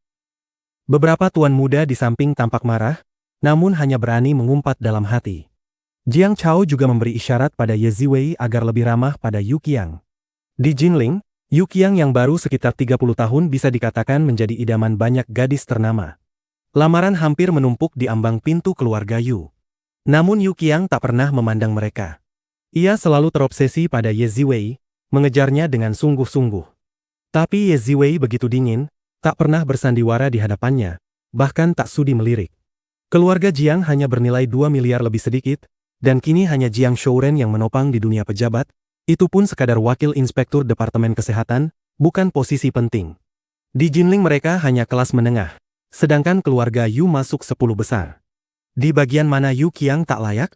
Beberapa tuan muda di samping tampak marah, namun hanya berani mengumpat dalam hati. Jiang Chao juga memberi isyarat pada Ye Ziwei agar lebih ramah pada Yu Qiang. Di Jinling, Yu Qiang yang baru sekitar 30 tahun bisa dikatakan menjadi idaman banyak gadis ternama. Lamaran hampir menumpuk di ambang pintu keluarga Yu. Namun Yu Qiang tak pernah memandang mereka. Ia selalu terobsesi pada Ye Ziwei, mengejarnya dengan sungguh-sungguh. Tapi Ye Ziwei begitu dingin, tak pernah bersandiwara di hadapannya, bahkan tak sudi melirik. Keluarga Jiang hanya bernilai 2 miliar lebih sedikit, dan kini hanya Jiang Shouren yang menopang di dunia pejabat, itu pun sekadar wakil inspektur Departemen Kesehatan, bukan posisi penting. Di Jinling mereka hanya kelas menengah, sedangkan keluarga Yu masuk 10 besar. Di bagian mana Yu Qiang tak layak?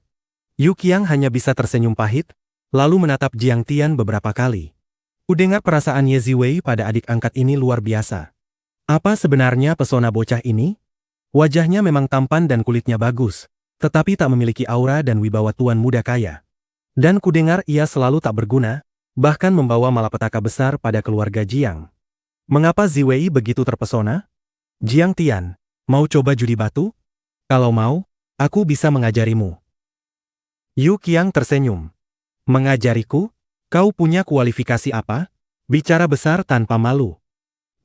Yu Qiang hanya bisa tersenyum pahit, lalu menatap Jiang Tian beberapa kali. Kudengar perasaan Ye Ziwei pada adik angkat ini luar biasa. Apa sebenarnya pesona bocah ini? Wajahnya memang tampan dan kulitnya bagus, tetapi tak memiliki aura dan wibawa tuan muda kaya. Dan kudengar ia selalu tak berguna, bahkan membawa malapetaka besar pada keluarga Jiang. Mengapa Ziwei begitu terpesona? Jiang Tian, mau coba judi batu? Kalau mau, aku bisa mengajarimu. Yu Qiang tersenyum. Mengajariku? Kau punya kualifikasi apa? Bicara besar tanpa malu.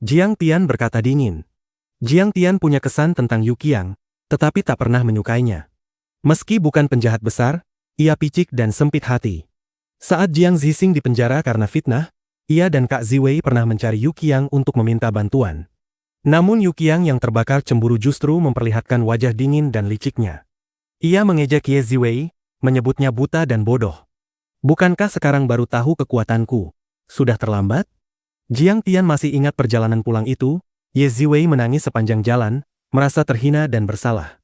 Jiang Tian berkata dingin. Jiang Tian punya kesan tentang Yu Qiang, tetapi tak pernah menyukainya. Meski bukan penjahat besar, ia picik dan sempit hati. Saat Jiang Zixing dipenjara karena fitnah, ia dan Kak Ziwei pernah mencari Yu Qiang untuk meminta bantuan. Namun Yu Qiang yang terbakar cemburu justru memperlihatkan wajah dingin dan liciknya. Ia mengejek Ye Ziwei, menyebutnya buta dan bodoh. Bukankah sekarang baru tahu kekuatanku? Sudah terlambat? Jiang Tian masih ingat perjalanan pulang itu. Ye Ziwei menangis sepanjang jalan, merasa terhina dan bersalah.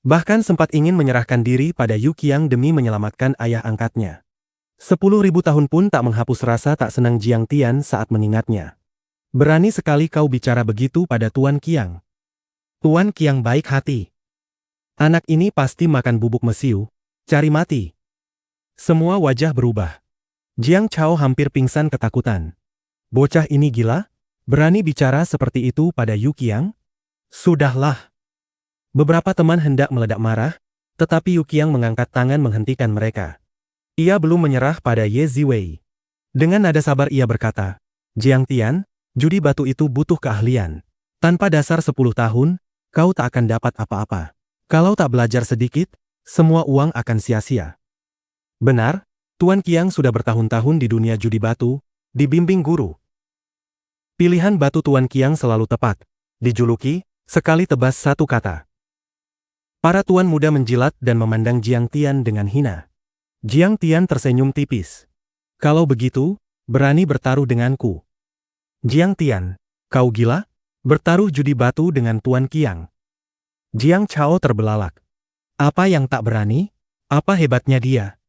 Bahkan sempat ingin menyerahkan diri pada Yu Qiang demi menyelamatkan ayah angkatnya. 10.000 tahun pun tak menghapus rasa tak senang Jiang Tian saat mengingatnya. Berani sekali kau bicara begitu pada Tuan Qiang. Tuan Qiang baik hati. Anak ini pasti makan bubuk mesiu, cari mati. Semua wajah berubah. Jiang Chao hampir pingsan ketakutan. Bocah ini gila? Berani bicara seperti itu pada Yu Qiang? Sudahlah. Beberapa teman hendak meledak marah, tetapi Yu Qiang mengangkat tangan menghentikan mereka. Ia belum menyerah pada Ye Ziwei. Dengan nada sabar ia berkata, Jiang Tian, judi batu itu butuh keahlian. Tanpa dasar 10 tahun, kau tak akan dapat apa-apa. Kalau tak belajar sedikit, semua uang akan sia-sia. Benar, Tuan Qiang sudah bertahun-tahun di dunia judi batu, dibimbing guru. Pilihan batu Tuan Qiang selalu tepat, dijuluki, sekali tebas satu kata. Para tuan muda menjilat dan memandang Jiang Tian dengan hina. Jiang Tian tersenyum tipis. Kalau begitu, berani bertaruh denganku. Jiang Tian, kau gila? Bertaruh judi batu dengan Tuan Qiang. Jiang Chao terbelalak. Apa yang tak berani? Apa hebatnya dia?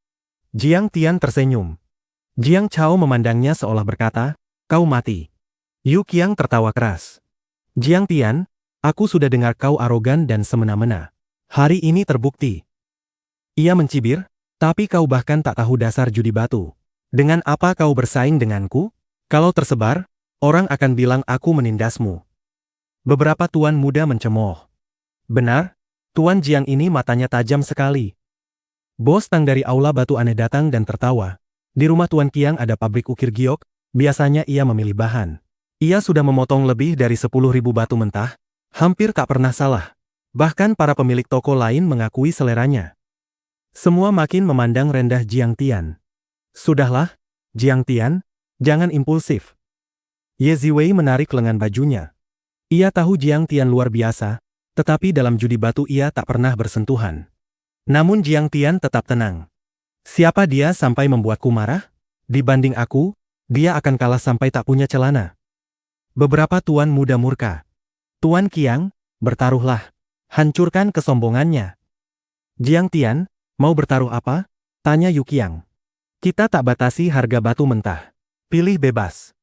Jiang Tian tersenyum. Jiang Chao memandangnya seolah berkata, kau mati. Yu Qiang tertawa keras. Jiang Tian, aku sudah dengar kau arogan dan semena-mena. Hari ini terbukti. Ia mencibir, tapi kau bahkan tak tahu dasar judi batu. Dengan apa kau bersaing denganku? Kalau tersebar, orang akan bilang aku menindasmu. Beberapa tuan muda mencemooh. Benar, Tuan Jiang ini matanya tajam sekali. Bos Tang dari aula batu aneh datang dan tertawa. Di rumah Tuan Qiang ada pabrik ukir giok, biasanya ia memilih bahan. Ia sudah memotong lebih dari 10.000 batu mentah, hampir tak pernah salah. Bahkan para pemilik toko lain mengakui seleranya. Semua makin memandang rendah Jiang Tian. Sudahlah, Jiang Tian, jangan impulsif. Ye Ziwei menarik lengan bajunya. Ia tahu Jiang Tian luar biasa, tetapi dalam judi batu ia tak pernah bersentuhan. Namun Jiang Tian tetap tenang. Siapa dia sampai membuatku marah? Dibanding aku, dia akan kalah sampai tak punya celana. Beberapa tuan muda murka. Tuan Qiang, bertaruhlah. Hancurkan kesombongannya. Jiang Tian, mau bertaruh apa? Tanya Yu Qiang. Kita tak batasi harga batu mentah. Pilih bebas.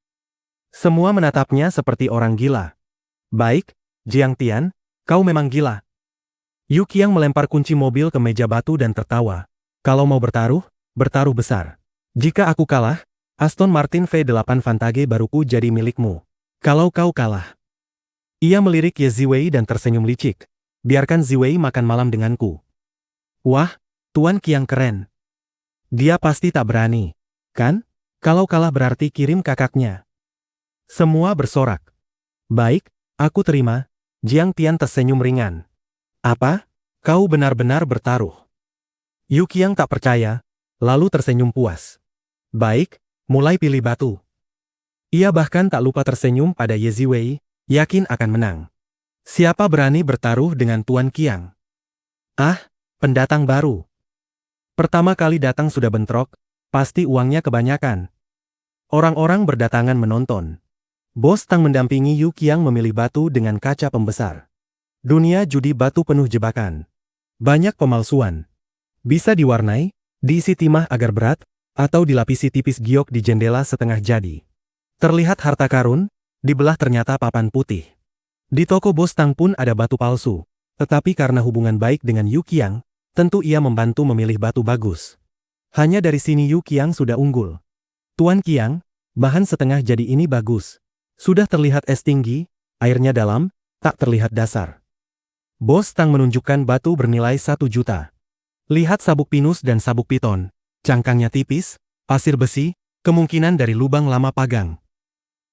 Semua menatapnya seperti orang gila. Baik, Jiang Tian, kau memang gila. Yu Qiang melempar kunci mobil ke meja batu dan tertawa. Kalau mau bertaruh, bertaruh besar. Jika aku kalah, Aston Martin V8 Vantage baruku jadi milikmu. Kalau kau kalah. Ia melirik Ye Ziwei dan tersenyum licik. Biarkan Ziwei makan malam denganku. Wah, Tuan Qiang keren. Dia pasti tak berani, kan? Kalau kalah berarti kirim kakaknya. Semua bersorak. Baik, aku terima. Jiang Tian tersenyum ringan. Apa? Kau benar-benar bertaruh? Yu Qiang tak percaya, lalu tersenyum puas. Baik, mulai pilih batu. Ia bahkan tak lupa tersenyum pada Ye Ziwei, yakin akan menang. Siapa berani bertaruh dengan Tuan Qiang? Ah, pendatang baru. Pertama kali datang sudah bentrok, pasti uangnya kebanyakan. Orang-orang berdatangan menonton. Bos Tang mendampingi Yu Qiang memilih batu dengan kaca pembesar. Dunia judi batu penuh jebakan. Banyak pemalsuan. Bisa diwarnai, diisi timah agar berat, atau dilapisi tipis giok di jendela setengah jadi. Terlihat harta karun, dibelah ternyata papan putih. Di toko Bos Tang pun ada batu palsu, tetapi karena hubungan baik dengan Yu Qiang, tentu ia membantu memilih batu bagus. Hanya dari sini Yu Qiang sudah unggul. Tuan Qiang, bahan setengah jadi ini bagus. Sudah terlihat es tinggi, airnya dalam, tak terlihat dasar. Bos Tang menunjukkan batu bernilai 1 juta. Lihat sabuk pinus dan sabuk piton, cangkangnya tipis, pasir besi, kemungkinan dari lubang lama pagang.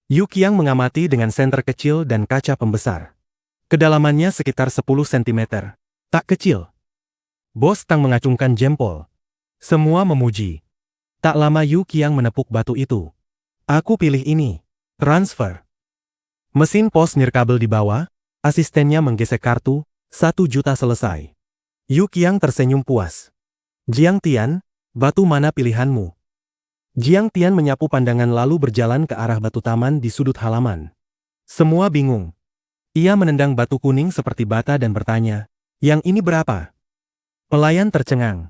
Yu Qiang mengamati dengan senter kecil dan kaca pembesar. Kedalamannya sekitar 10 cm. Tak kecil. Bos Tang mengacungkan jempol. Semua memuji. Tak lama Yu Qiang menepuk batu itu. Aku pilih ini. Transfer. Mesin pos nirkabel di bawah, asistennya menggesek kartu, 1 juta selesai. Yu Qiang tersenyum puas. Jiang Tian, batu mana pilihanmu? Jiang Tian menyapu pandangan lalu berjalan ke arah batu taman di sudut halaman. Semua bingung. Ia menendang batu kuning seperti bata dan bertanya, yang ini berapa? Pelayan tercengang.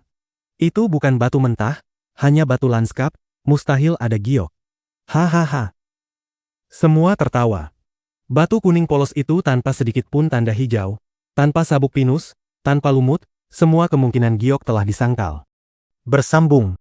Itu bukan batu mentah, hanya batu lanskap, mustahil ada giok. Hahaha. Semua tertawa. Batu kuning polos itu tanpa sedikit pun tanda hijau, tanpa sabuk pinus, tanpa lumut, semua kemungkinan giok telah disangkal. Bersambung.